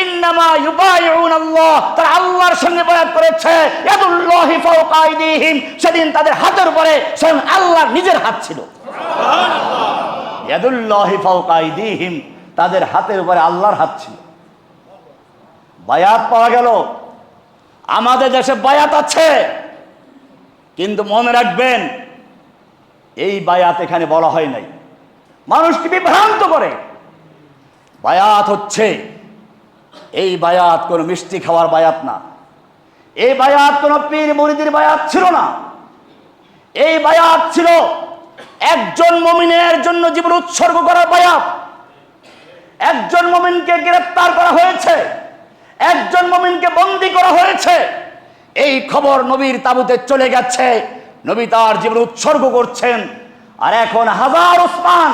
ইন্নামা ইউবাইউনাল্লাহ, তারা আল্লাহর সঙ্গে বায়াত করেছে। ইয়াদুল্লাহি ফাওকা আইদিহিম, সেদিন তাদের হাতের উপরে স্বয়ং আল্লাহর নিজের হাত ছিল। সুবহানাল্লাহ। ইয়াদুল্লাহি ফাওকা আইদিহিম, তাদের হাতের উপরে আল্লাহর হাত ছিল। বায়াত পাওয়া গেল। আমাদের দেশে বায়াত আছে, কিন্তু মনে রাখবেন এই বায়াত এখানে বলা হয় নাই। মানুষকে বিভ্রান্ত করে। বায়াত হচ্ছে, এই বায়াত কোনো মিষ্টি খাওয়ার বায়াত না, এই বায়াত কোনো পীর মুরিদের বায়াত ছিল না। এই বায়াত ছিল একজন মুমিনের জন্য জীবন উৎসর্গ করার বায়াত। একজন মুমিনকে গ্রেফতার করা হয়েছে, একজন মুমিনকে বন্দী করা হয়েছে। এই খবর নবীর তাবুতে চলে গেছে, নবী তার জীবন উৎসর্গ করছেন। আর এখন হাজার ওসমান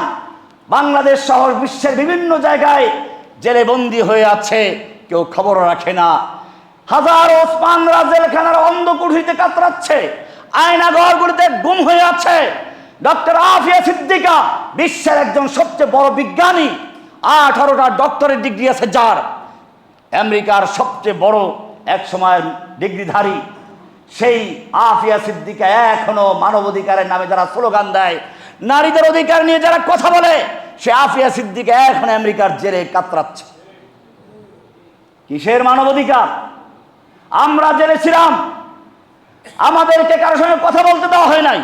বাংলাদেশ সহ বিশ্বের বিভিন্ন জায়গায় জেলে বন্দী হয়ে আছে, কেউ খবর রাখে না। হাজার ওসমানরা জেলখানার অন্ধকুঠিতে কাতরাচ্ছে, আয়নাঘরগুলিতে গুম হয়ে আছে। ডক্টর আফিয়া সিদ্দিকা বিশ্বের একজন সবচেয়ে বড় বিজ্ঞানী, 18টা ডক্টরেট ডিগ্রি আছে যার, আমেরিকার সবচেয়ে বড় এক সময়ের ডিগ্রিধারী। সেই আফিয়া সিদ্দিকা এখনো মানবাধিকারের নামে যারা স্লোগান দেয়, নারীদের অধিকার নিয়ে যারা কথা বলে, সে আফিয়া সিদ্দিকা এখন আমেরিকার জেলে কাতরাচ্ছে। কিসের মানবাধিকার? আমরা জেলে ছিলাম, আমাদেরকে কারোর সঙ্গে কথা বলতে দেওয়া হয় নাই,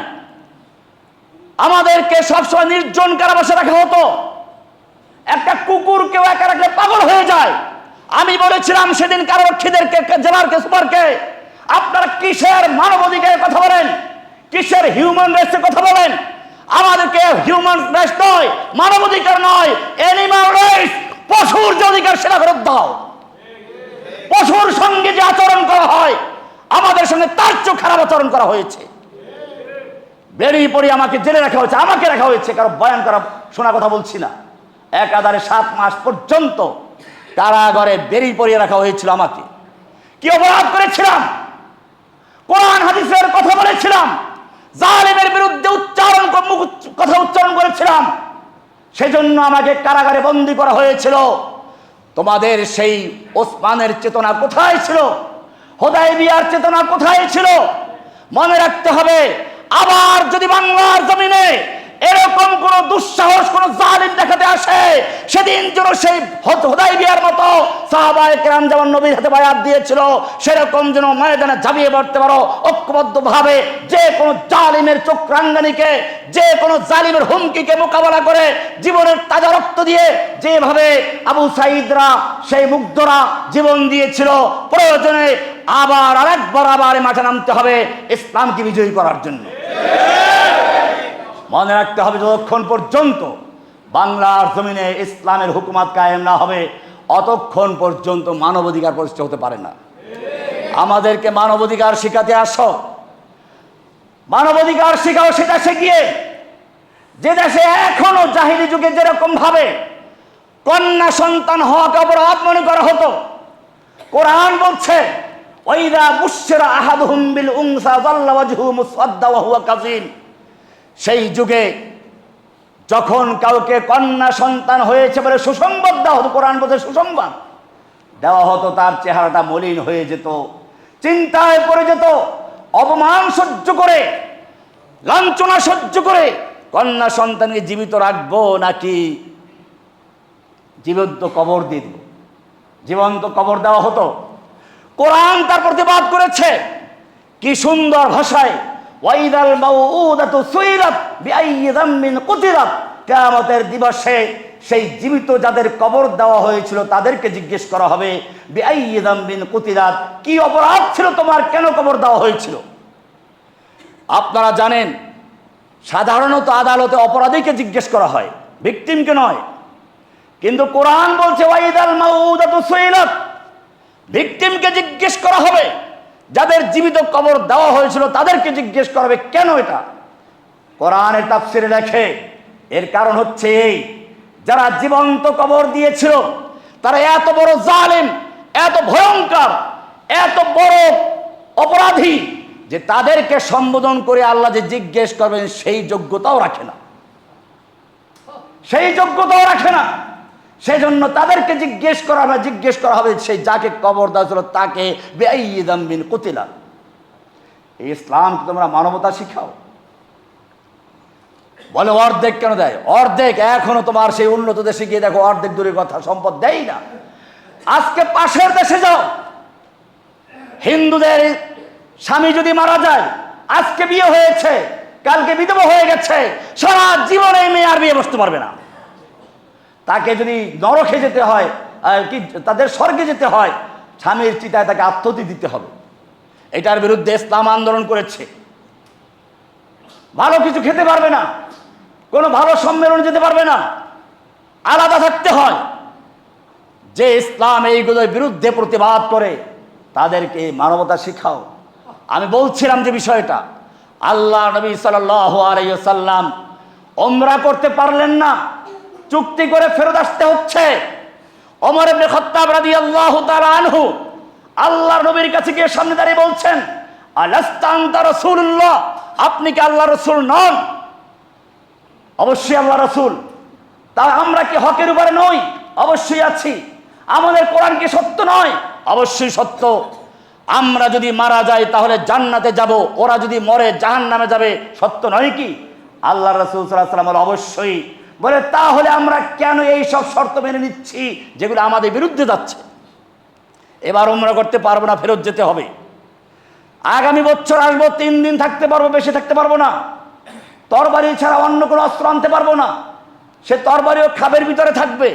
আমাদেরকে সবসময় নির্জন কারাবাসে রাখা হতো। একটা কুকুর কেউ একা রাখলে পাগল হয়ে যায়। আমি বলেছিলাম সেদিন কারারক্ষীদেরকে, জেলার সুপারকে, আপনারা কিসের মানবাধিকারের কথা বলেন, কিসের হিউম্যান রাইটসের কথা বলেন? আমাদেরকে হিউম্যান রাইটস নয়, মানবাধিকার নয়, অ্যানিমাল রাইটস, পশুর যে অধিকার সেটা ফেরত দাও। পশুর সঙ্গে যে আচরণ করা হয় আমাদের সঙ্গে তার চেয়ে খারাপ আচরণ করা হয়েছে। বেরিয়ে পড়ে আমাকে জেলে রাখা হয়েছে, আমাকে রাখা হয়েছে, কারো বয়ান করা শোনা কথা বলছি না। একাধারে 7 মাস পর্যন্ত কারাগারে বেরিয়ে পড়িয়ে রাখা হয়েছিল আমাকে। কি অপরাধ করেছিলাম? কোরআন হাদিসের কথা বলেছিলাম, জালেমের বিরুদ্ধে কথা উচ্চারণ করেছিলাম, সেজন্য আমাকে কারাগারে বন্দী করা হয়েছিল। তোমাদের সেই ওসমানের চেতনা কোথায় ছিল? হুদায়বিয়ার চেতনা কোথায় ছিল? মনে রাখতে হবে, আবার যদি বাংলার জমিনে এরকম কোন দুঃসাহস কোন জালিম দেখাতে আসে, সেদিন যেন সেই হুদায়বিয়ার মতো সাহাবায়ে কেরাম যেমন নবীর হাতে বায়াত দিয়েছিল, সেরকম যেন ময়দানে ঝাঁপিয়ে পড়তে পারো ঐক্যবদ্ধভাবে। যে কোনো জালিমের চক্রাঙ্গানিকে, যে কোনো জালিমের হুমকিকে মোকাবেলা করে জীবনের তাজা রক্ত দিয়ে, যেভাবে আবু সাঈদরা, সেই মুগ্ধরা জীবন দিয়েছিল, প্রয়োজনে আবার আরেকবার আবার মাঠে নামতে হবে ইসলামকে বিজয়ী করার জন্য। মনে রাখতে হবে, যতক্ষণ পর্যন্ত বাংলার জমিনে ইসলামের হুকুমত কায়েম না হবে, অতক্ষণ পর্যন্ত মানবাধিকার প্রতিষ্ঠা হতে পারে না। আমাদেরকে মানবাধিকার শিখাতে আসো, মানবাধিকার শিখাও। সেটা শিখিয়ে যে দেশে এখনো জাহিলি যুগে যেরকম ভাবে কন্যা সন্তান হওয়াকে অপরাধ মনে করা হতো, কোরআন বলছে, ওয়াইদা বুশশিরা আহাদুহুম বিল উনসা যাল্লা ওয়াজহুহু মুসওয়াদ্দা ওয়া হুয়া কাযীম। সেই যুগে যখন কাউকে কন্যা সন্তান হয়েছে বলে সুসংবাদ দেওয়া হতো, কোরআন বলছে সুসংবাদ দেওয়া হতো, তার চেহারাটা মলিন হয়ে যেত, চিন্তায় পড়ে যেত, অপমান সহ্য করে, লাঞ্ছনা সহ্য করে কন্যা সন্তানকে জীবিত রাখবো নাকি জীবন্ত কবর দিয়ে দেব। জীবন্ত কবর দেওয়া হতো। কোরআন তার প্রতিবাদ করেছে কি সুন্দর ভাষায়, ওয়াইদাল মাউউদাতু সুইলাত বিআইয়ি যামবিন কুতিলাত। কিয়ামতের দিবসে সেই জীবিত যাদের কবর দেওয়া হয়েছিল তাদেরকে জিজ্ঞেস করা হবে, বিআইয়ি যামবিন কুতিলাত, কি অপরাধ ছিল তোমার, কেন কবর দেওয়া হয়েছিল? আপনারা জানেন, সাধারণত আদালতে অপরাধীকে জিজ্ঞেস করা হয়, ভিকটিমকে নয়। কিন্তু কোরআন বলছে ওয়াইদাল মাউউদাতু সুইলাত, ভিকটিমকে জিজ্ঞেস করা হবে, যাদের জীবিত কবর দেওয়া হয়েছিল তাদেরকে জিজ্ঞেস করা হবে। কেন? এটা কোরআনের তাফসিরে লেখে, এর কারণ হচ্ছে এই, যারা জীবন্ত কবর দিয়েছিল তারা এত বড় জালিম, এত ভয়ঙ্কর, এত বড় অপরাধী যে তাদেরকে সম্বোধন করে আল্লাহ যে জিজ্ঞেস করবেন সেই যোগ্যতাও রাখে না, সেই যোগ্যতাও রাখে না। সেজন্য তাদেরকে জিজ্ঞেস করা হবে সেই যাকে কবর দেওয়া ছিল তাকে, বিআইয়ি যামবিন কুতিলা। এই ইসলামকে তোমরা মানবতা শিখাও। বলে অর্ধেক কেন দেয়? অর্ধেক এখনো তোমার সেই উন্নত দেশে গিয়ে দেখো, অর্ধেক দূরের কথা, সম্পদ দেয় না। আজকে পাশের দেশে যাও, হিন্দুদের স্বামী যদি মারা যায়, আজকে বিয়ে হয়েছে, কালকে বিধবা হয়ে গেছে, সারা জীবনে মেয়ে আর বিয়ে বসতে পারবে না। তাকে যদি নরকে যেতে হয়, কি তাদের স্বর্গে যেতে হয়, স্বামীর চিতায় তাকে আত্মহতি দিতে হবে। এটার বিরুদ্ধে ইসলাম আন্দোলন করেছে। ভালো কিছু খেতে পারবে না, কোনো ভালো সম্মেলনে যেতে পারবে না, আলাদা থাকতে হয়। যে ইসলাম এইগুলোর বিরুদ্ধে প্রতিবাদ করে তাদেরকে মানবতা শিখাও। আমি বলছিলাম যে বিষয়টা, আল্লাহ নবী সাল্লাল্লাহু আলাইহি ওয়াসাল্লাম উমরা করতে পারলেন না, চুক্তি করে ফেরত আসতে হচ্ছে। ওমর ইবনে খাত্তাব রাদিয়াল্লাহু তাআলা আনহু আল্লাহর নবীর কাছে গিয়ে সামনে দাঁড়িয়ে বলছেন, আলাস্তা আনতা রাসূলুল্লাহ, আপনি কি আল্লাহর রাসূল নন? অবশ্যই আল্লাহ রাসূল। তা আমরা কি হকের উপরে নই? অবশ্যই আছি। আমাদের কোরআন কি সত্য নয়? অবশ্যই সত্য। আমরা যদি মারা যাই তাহলে জান্নাতে যাব, ওরা যদি মরে জাহান্নামে যাবে, সত্য নয় কি? আল্লাহ রাসূল সাল্লাল্লাহু আলাইহি ওয়াসাল্লাম অবশ্যই বলে, তাহলে আমরা কেন এই সব শর্ত মেনে নিচ্ছি যেগুলো আমাদের বিরুদ্ধে যাচ্ছে? এবার উমরা করতে পারবো না, ফেরত যেতে হবে। আগামী বছর আসবো, 3 দিন থাকতে পারবো, বেশি থাকতে পারবো না। তরবারি ছাড়া অন্য কোনো অস্ত্র আনতে পারবো না, সে তরবারিও খাবের ভিতরে থাকবে।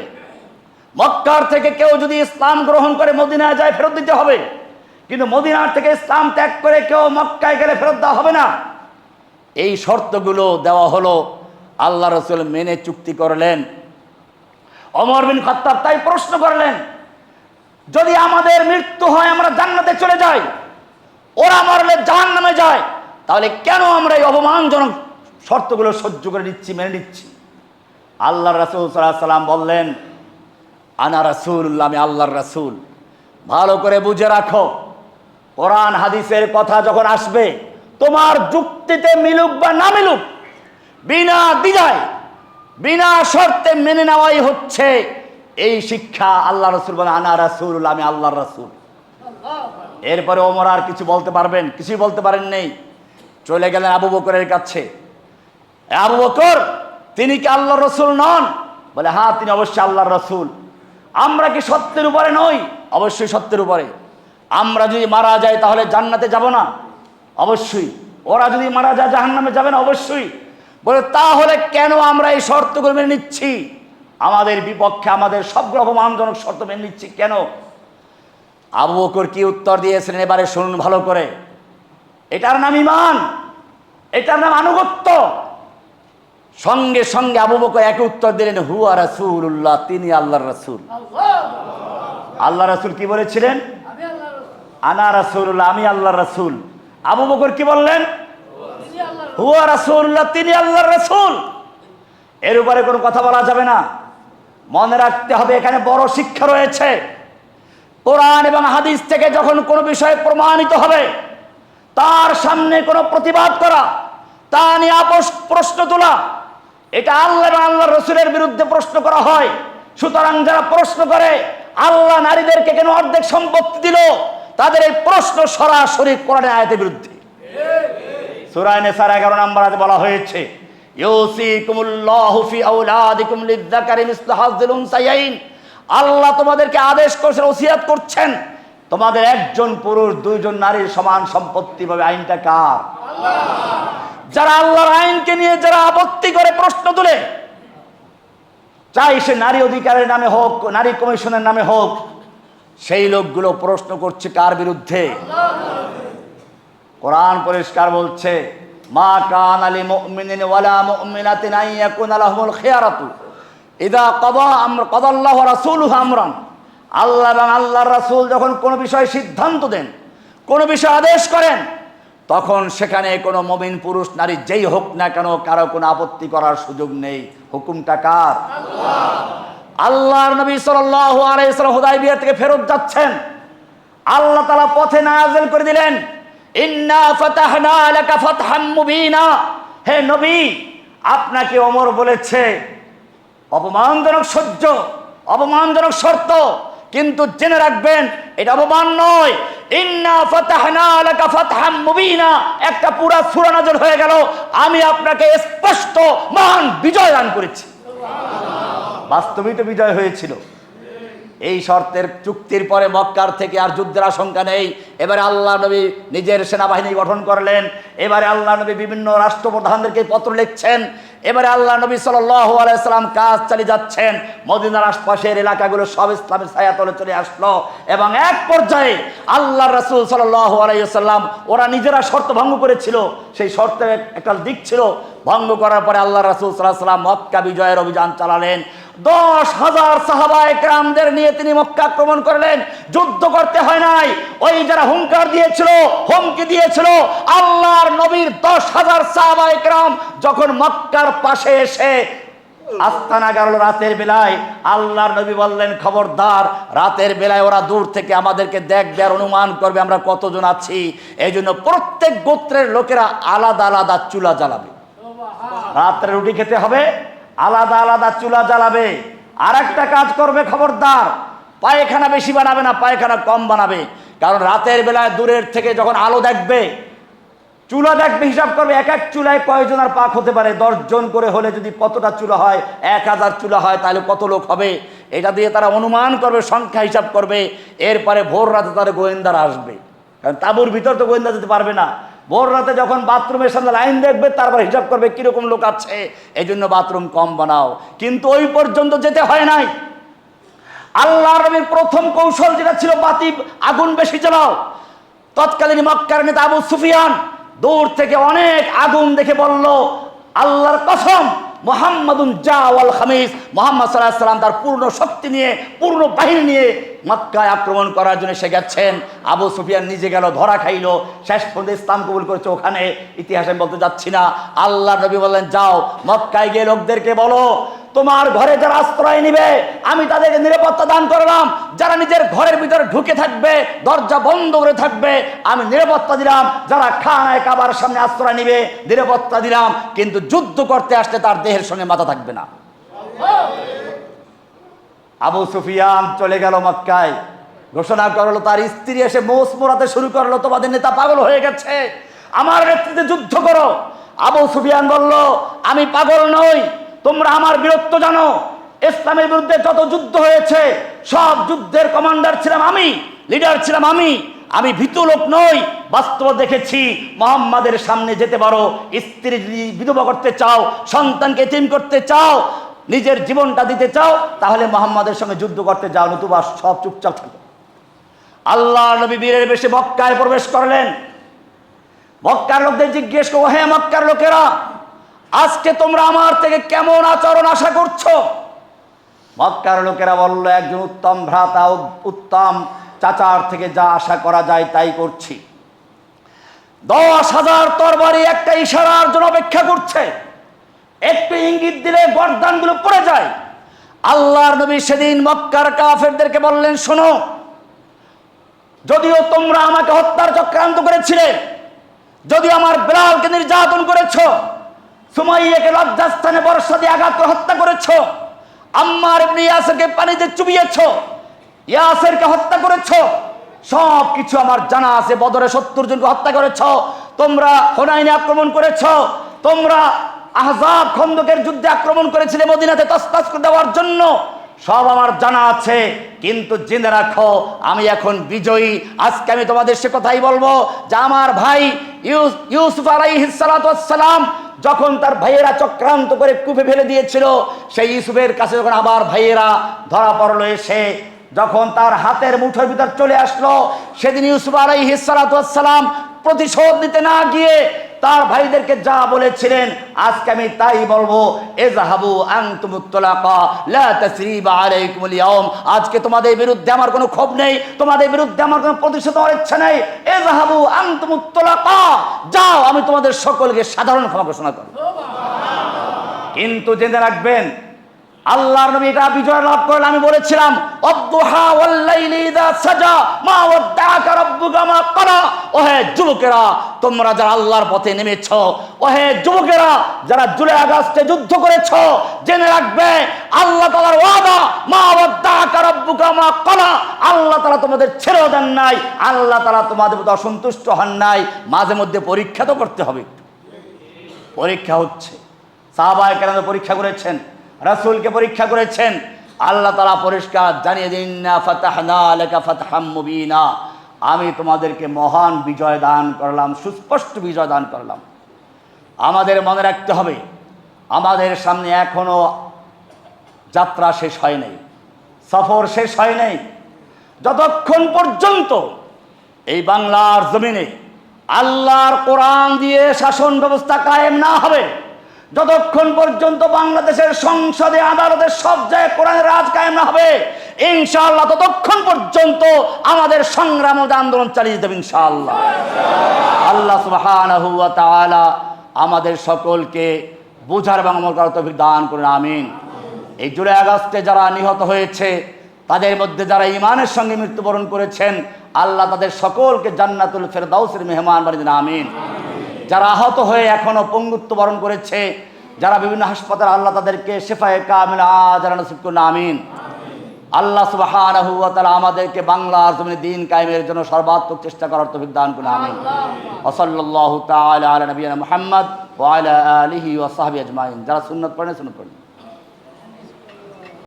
মক্কার থেকে কেউ যদি ইসলাম গ্রহণ করে মদিনায় যায়, ফেরত দিতে হবে। কিন্তু মদিনার থেকে ইসলাম ত্যাগ করে কেউ মক্কায় গেলে ফেরত দেওয়া হবে না। এই শর্তগুলো দেওয়া হলো, আল্লাহ রাসূল মেনে চুক্তি করলেন। ওমর বিন খাত্তাব তাই প্রশ্ন করলেন, যদি আমাদের মৃত্যু হয়, আমরা জান্নাতে চলে যাই, ওরা মরলে জাহান্নামে যায়, তাহলে কেন আমরা এই অপমানজনক শর্তগুলো সহ্য করে নিচ্ছি, মেনে নিচ্ছি? আল্লাহ রাসূল সাল্লাল্লাহু আলাইহি ওয়াসাল্লাম বললেন, আনা রাসূলুল্লাহ, আমি আল্লাহর রাসূল। ভালো করে বুঝে রাখো, কোরআন হাদিসের কথা যখন আসবে, তোমার যুক্তিতে মিলুক বা না মিলুক, বিনা দ্বিধায় বিনা শর্তে মেনে নেওয়াই হচ্ছে এই শিক্ষা। আল্লাহ রাসূল বলেন, আনা রাসূলুল্লাহ, আমি আল্লাহর রাসূল। এরপরে ওমর আর কিছু বলতে পারবেন? কিছুই বলতে পারেন নেই। চলে গেলেন আবু বকরের কাছে। আবু বকর, তিনি কি আল্লাহর রাসূল নন? বলে, হ্যাঁ, তিনি অবশ্যই আল্লাহর রাসূল। আমরা কি সত্যের উপরে নই? অবশ্যই সত্যের উপরে। আমরা যদি মারা যাই তাহলে জান্নাতে যাব না? অবশ্যই। ওরা যদি মারা যায় জাহান্নামে যাবে না? অবশ্যই। বলে, তাহলে কেন আমরা এই শর্তগুলো মেনে নিচ্ছি? আমাদের বিপক্ষে আমাদের সবগুলো অপমানজনক শর্ত মেনে নিচ্ছি কেন? আবু বকর কি উত্তর দিয়েছিলেন এবারে শুনুন ভালো করে। এটার নাম ঈমান, এটার নাম আনুগত্য। সঙ্গে সঙ্গে আবু বকর একই উত্তর দিলেন, হুয়া রাসূলুল্লাহ, তিনি আল্লাহর রাসূল। আল্লাহ রাসূল কি বলেছিলেন? আনা রাসূলুল্লাহ, আমি আল্লাহর রাসূল। আবু বকর কি বললেন? হুয়া রাসূলুল্লাহ, তিনি আল্লাহর রাসূল। এর উপরে কোনো কথা বলা যাবে না। মনে রাখতে হবে, এখানে বড় শিক্ষা রয়েছে। কোরআন এবং হাদিস থেকে যখন কোনো বিষয় প্রমাণিত হবে, তার সামনে কোনো প্রতিবাদ করা, তা নিয়ে আপোষ প্রশ্ন তোলা, এটা আল্লাহ এবং আল্লাহর রাসূলের বিরুদ্ধে প্রশ্ন করা হয়। সুতরাং যারা প্রশ্ন করে আল্লাহ নারীদেরকে কেন অর্ধেক সম্পত্তি দিল, তাদের এই প্রশ্ন সরাসরি কোরআনের আয়াতের বিরুদ্ধে। সূরা নিসার 11 নম্বর আয়াতে বলা হয়েছে, ইউসিকুমুল্লাহু ফি আওলাদিকুম লিয-যাকারি মিসলু হাযযিল উনসায়াইন। আল্লাহ তোমাদেরকে আদেশ করছেন, ওসিয়াত করছেন, তোমাদের একজন পুরুষ 2 জন নারীর সমান সম্পত্তি পাবে। আইনটা কার? আল্লাহ। যারা আল্লাহর আইনকে নিয়ে যারা আপত্তি করে, প্রশ্ন তুলে, চাই সে নারী অধিকারের নামে হোক, নারী কমিশনের নামে হোক, সেই লোকগুলো প্রশ্ন করছে কার বিরুদ্ধে? কোরআন পরিষ্কার বলছে, মা কানা লিল মুমিনিন ওয়ালা মুমিনাতিন আন ইয়াকুনা লাহুমুল খিয়ারাতু ইযা কাদাল্লাহু ওয়া রাসূলুহু আমরান। আল্লাহ এবং আল্লাহর রাসূল যখন কোনো বিষয়ে সিদ্ধান্ত দেন, কোনো বিষয় আদেশ করেন, তখন সেখানে কোনো মুমিন পুরুষ নারী যেই হোক না কেন, কারো কোনো আপত্তি করার সুযোগ নেই। হুকুমটা কার? আল্লাহ। আল্লাহর নবী সাল্লাল্লাহু আলাইহি ওয়াসাল্লাম হুদায়বিয়া থেকে ফেরত যাচ্ছেন, আল্লাহ তাআলা পথে নাযিল করে দিলেন, ইন্না ফাতাহনা লাকা ফাতহাম মুবিনা। হে নবী, আপনাকে ওমর বলেছে অপমানজনক সহ্য, অপমানজনক শর্ত, কিন্তু জেনে রাখবেন এটা অপমান নয়। ইন্না ফাতাহনা লাকা ফাতহাম মুবিনা, একটা পুরা সূরা নাযিল হয়ে গেল, আমি আপনাকে স্পষ্ট মহান বিজয় দান করেছি। বাস্তবিক তো বিজয় হয়েছিল। এই শর্তের চুক্তির পরে মক্কার থেকে আর যুদ্ধের আশঙ্কা নেই। এবারে আল্লাহ নবী নিজের সেনাবাহিনী গঠন করলেন। এবারে আল্লাহ নবী বিভিন্ন রাষ্ট্রপ্রধানদেরকে পত্র লিখছেন। এবারে আল্লাহ নবী সাল্লাল্লাহু আলাইহি সাল্লাম কাজ চালিয়ে যাচ্ছেন। মদিনার আশপাশের এলাকাগুলো সব ইসলামের ছায়াতলে চলে আসলো, এবং এক পর্যায়ে আল্লাহর রাসূল সাল্লাল্লাহু আলাইহি সাল্লাম ওরা নিজেরা শর্ত ভঙ্গ করেছিল, সেই শর্তের একটা দিক ছিল, ভঙ্গ করার পরে আল্লাহ রাসূল সাল্লাল্লাহু আলাইহি সাল্লাম মক্কা বিজয়ের অভিযান চালালেন। 10,000 সাহাবায়ে কেরামদের নিয়ে তিনি মক্কা আক্রমণ করলেন। যুদ্ধ করতে হয় নাই, ওই যারা হুঙ্কার দিয়েছিল, হুমকি দিয়েছিল, আল্লাহর নবীর 10,000 সাহাবায়ে কেরাম যখন মক্কার পাশে এসে আস্তানা গেল রাতের বেলায়, আল্লাহর নবী বললেন, খবরদার, রাতের বেলায় ওরা দূর থেকে আমাদেরকে দেখবে আর অনুমান করবে আমরা কতজন আছি। এই জন্য প্রত্যেক গোত্রের লোকেরা আলাদা আলাদা চুলা জ্বালাবে। রাত্রে রুটি খেতে হবে, আলাদা আলাদা চুলা জ্বালাবে। আর একটা কাজ করবে, খবরদার, পায়খানা বেশি বানাবে না, পায়খানা কম বানাবে। কারণ রাতের বেলায় দূরের থেকে যখন আলো দেখবে, চুলা দেখবে, হিসাব করবে এক এক চুলায় কয়জন আর পাক হতে পারে। 10 জন করে হলে যদি কতটা চুলা হয়, 1000 চুলা হয়, তাহলে কত লোক হবে, এটা দিয়ে তারা অনুমান করবে, সংখ্যা হিসাব করবে। এরপরে ভোর রাতে তারা গোয়েন্দারা আসবে, কারণ তাঁবুর ভিতর তো গোয়েন্দা যেতে পারবে না। ভোর রাতে যখন বাথরুমের সামনে লাইন দেখবে, তারপর হিসাব করবে কিরকম লোক আছে, এই জন্য বাথরুম কম বানাও। কিন্তু ওই পর্যন্ত যেতে হয় নাই। আল্লাহর নবীর প্রথম কৌশল যেটা ছিল, বাতি আগুন বেশি জ্বালাও। তৎকালীন মক্কার নেতা আবু সুফিয়ান দূর থেকে অনেক আগুন দেখে বলল, আল্লাহর কসম, মুহাম্মাদুন জাওয়াল খামিস, মুহাম্মদ সাল্লাল্লাহু আলাইহি ওয়াসাল্লাম তার পূর্ণ শক্তি নিয়ে, পূর্ণ বাহিনী নিয়ে মক্কায় আক্রমণ করার জন্য এসে গেছেন। আবু সুফিয়ান নিজে গেল, ধরা খাইল, শেষ পর্যন্ত ইসলাম কবুল করেছে। ওখানে ইতিহাসে আমি বলতে যাচ্ছি না। আল্লাহর নবী বললেন, যাও মক্কায় গিয়ে লোকদেরকে বলো, তোমার ঘরে যারা আশ্রয় নিবে আমি তাদেরকে নিরাপত্তা দান করলাম। যারা নিজের ঘরের ভিতরে ঢুকে থাকবে, দরজা বন্ধ করে থাকবে, আমি নিরাপত্তা দিলাম। যারা খানায় কাবার সামনে আশ্রয় নিবে, নিরাপত্তা দিলাম। কিন্তু যুদ্ধ করতে আসলে তার দেহের সঙ্গে মাথা থাকবে না। আবু সুফিয়ান চলে গেল মক্কায়, ঘোষণা করলো, তার স্ত্রী এসে মোষ মোড়াতে শুরু করলো, তোমাদের নেতা পাগল হয়ে গেছে, আমার নেতৃত্বে যুদ্ধ করো। আবু সুফিয়ান বলল, আমি পাগল নই, তোমরা আমার বীরত্ব জানো। ইসলামের বিরুদ্ধে যত যুদ্ধ হয়েছে সব যুদ্ধের কমান্ডার ছিলাম আমি, লিডার ছিলাম আমি। আমি ভীতু লোক নই, বাস্তব দেখেছি। মুহাম্মাদের সামনে যেতে পারো, স্ত্রী বিধবা করতে চাও, সন্তানকে এতিম করতে চাও, নিজের জীবনটা দিতে চাও, তাহলে মুহাম্মাদের সঙ্গে যুদ্ধ করতে যাও, নতুবা সব চুপচাপ থাকো। আল্লাহ নবী বীরের বেশে মক্কায় প্রবেশ করলেন। মক্কার লোকদের জিজ্ঞেস করো, হে মক্কার লোকেরা, আজকে তোমরা আমার থেকে কেমন আচরণ আশা করছো? মক্কার লোকেরা বলল, একজন উত্তম ভ্রাতা, উত্তম চাচার থেকে যা আশা করা যায় তাই করছি। 10,000 তরবারি একটা ইশারার জন্য অপেক্ষা করছে, একটু ইঙ্গিত দিলে গর্দানগুলো পড়ে যায়। আল্লাহর নবী সেদিন মক্কার কাফেরদেরকে বললেন, শোনো, যদিও তোমরা আমাকে হত্যার চক্রান্ত করেছিলে, যদিও আমার বেলালকে নির্যাতন করেছ, সুমাইয়াকে লজ্জাস্থানে বর্ষা দিয়ে আঘাত করে হত্যা করেছ, আম্মার ইবনে ইয়াসিরকে পানিতে চুবিয়েছ, ইয়াসিরকে হত্যা করেছ, সব কিছু আমার জানা আছে। বদরে 70 জনকে হত্যা করেছ, তোমরা হুনাইনে আক্রমণ করেছ, তোমরা আহজাব খন্দকের যুদ্ধে আক্রমণ করেছিলে মদিনাতে তসতস করে দেওয়ার জন্য, সব আমার জানা আছে। কিন্তু জেনে রাখো, আমি এখন বিজয়ী। আজকে আমি তোমাদের সে কথাই বলবো যে আমার ভাই ইউসুফ আলাইহিস সালাতু ওয়াস সালাম যখন তার ভাইয়েরা চক্রান্ত করে কূপে ফেলে দিয়েছিল, সেই ইউসুফের কাছে যখন আবার ভাইয়েরা ধরা পড়লো, এসে যখন তার হাতের মুঠোর ভিতর চলে আসলো, সেদিন ইউসুফ আলাইহিস সালাতু ওয়াস সালাম প্রতিশোধ নিতে না গিয়ে তার ভাইদেরকে যা বলেছিলেন, আজকে আমি তাই বলবো, ইযহাবু আনতুমুত তুলাকা লা তাসরিবা আলাইকুমুল ইয়াউম। আজকে তোমাদের বিরুদ্ধে আমার কোনো ক্ষোভ নেই, তোমাদের বিরুদ্ধে আমার কোনো প্রতিশোধ হওয়ার ইচ্ছা নেই। ইযহাবু আনতুমুত তুলাকা, যাও, আমি তোমাদের সকলকে সাধারণ ক্ষমা ঘোষণা করব। কিন্তু জেনে রাখবেন, আল্লাহর নবী এটা বিজয় লাভ করলেন। আমি বলেছিলাম, আদ-দুহা ওয়াল লাইলি ইযা সাজা মা ওয়াদ্দাআকা রাব্বুকা মা ক্বালা। ওহে যুবকেরা, তোমরা যারা আল্লাহর পথে নেমেছ, ওহে যুবকেরা যারা জুলাই আগস্টে যুদ্ধ করেছ, জেনে রাখবে, আল্লাহ তাআলার ওয়াদা, মা ওয়াদ্দাআকা রাব্বুকা মা ক্বালা, আল্লাহ তাআলা তোমাদের ছেড়েও দেন নাই, আল্লাহ তাআলা তোমাদের প্রতি অসন্তুষ্ট হন নাই। মাঝে মধ্যে পরীক্ষা তো করতে হবে, পরীক্ষা হচ্ছে। সাহাবায়ে কেরাম পরীক্ষা করেছেন, রাসূলকে পরীক্ষা করেছেন। আল্লাহ তাআলা পরিষ্কার জানিয়ে দিন, ইন্না ফাতাহনা লাকা ফাতহাম মুবিনা, আমি তোমাদেরকে মহান বিজয় দান করলাম, সুস্পষ্ট বিজয় দান করলাম। আমাদের মনে রাখতে হবে, আমাদের সামনে এখনো যাত্রা শেষ হয় নাই, সফর শেষ হয় নাই। যতক্ষণ পর্যন্ত এই বাংলার জমিনে আল্লাহর কোরআন দিয়ে শাসন ব্যবস্থা কায়েম না হবে, যতক্ষণ পর্যন্ত বাংলাদেশের সংসদে, আদালতে, সব জায়গায় কোরআনের রাজ কায়েম না হবে, ইনশাআল্লাহ ততক্ষণ পর্যন্ত আমাদের সংগ্রাম ও আন্দোলন চালিয়ে যেতে হবে ইনশাআল্লাহ। আল্লাহ সুবহানাহু ওয়া তাআলা আমাদের সকলকে বুঝার এবং আমল করার তৌফিক দান করুন, আমিন। এই জুলাই আগস্টে যারা নিহত হয়েছে, তাদের মধ্যে যারা ঈমানের সঙ্গে মৃত্যুবরণ করেছেন, আল্লাহ তাদের সকলকে জান্নাতুল ফেরদাউসের মেহমান বানিয়ে দিন, আমিন। যারা আহত হয়ে এখনো পঙ্গুত্ব বরণ করেছে, যারা বিভিন্ন হাসপাতাল, আল্লাহ তাদেরকে শেফায়ে কামিলা আজরা নসিব করুন, আমিন। আল্লাহ সুবহানাহু ওয়া তাআলা আমাদেরকে বাংলার জমিনে দ্বীন কায়েমের জন্য সর্বাত্মক চেষ্টা করার তৌফিক দান করুন, আমিন। ওয়া সাল্লাল্লাহু তাআলা আলা নবিয়িনা মুহাম্মদ ওয়া আলা আলিহি ওয়া সাহবিহি আজমাইন। যারা সুন্নাত পড়েন সুন্নাত পড়েন।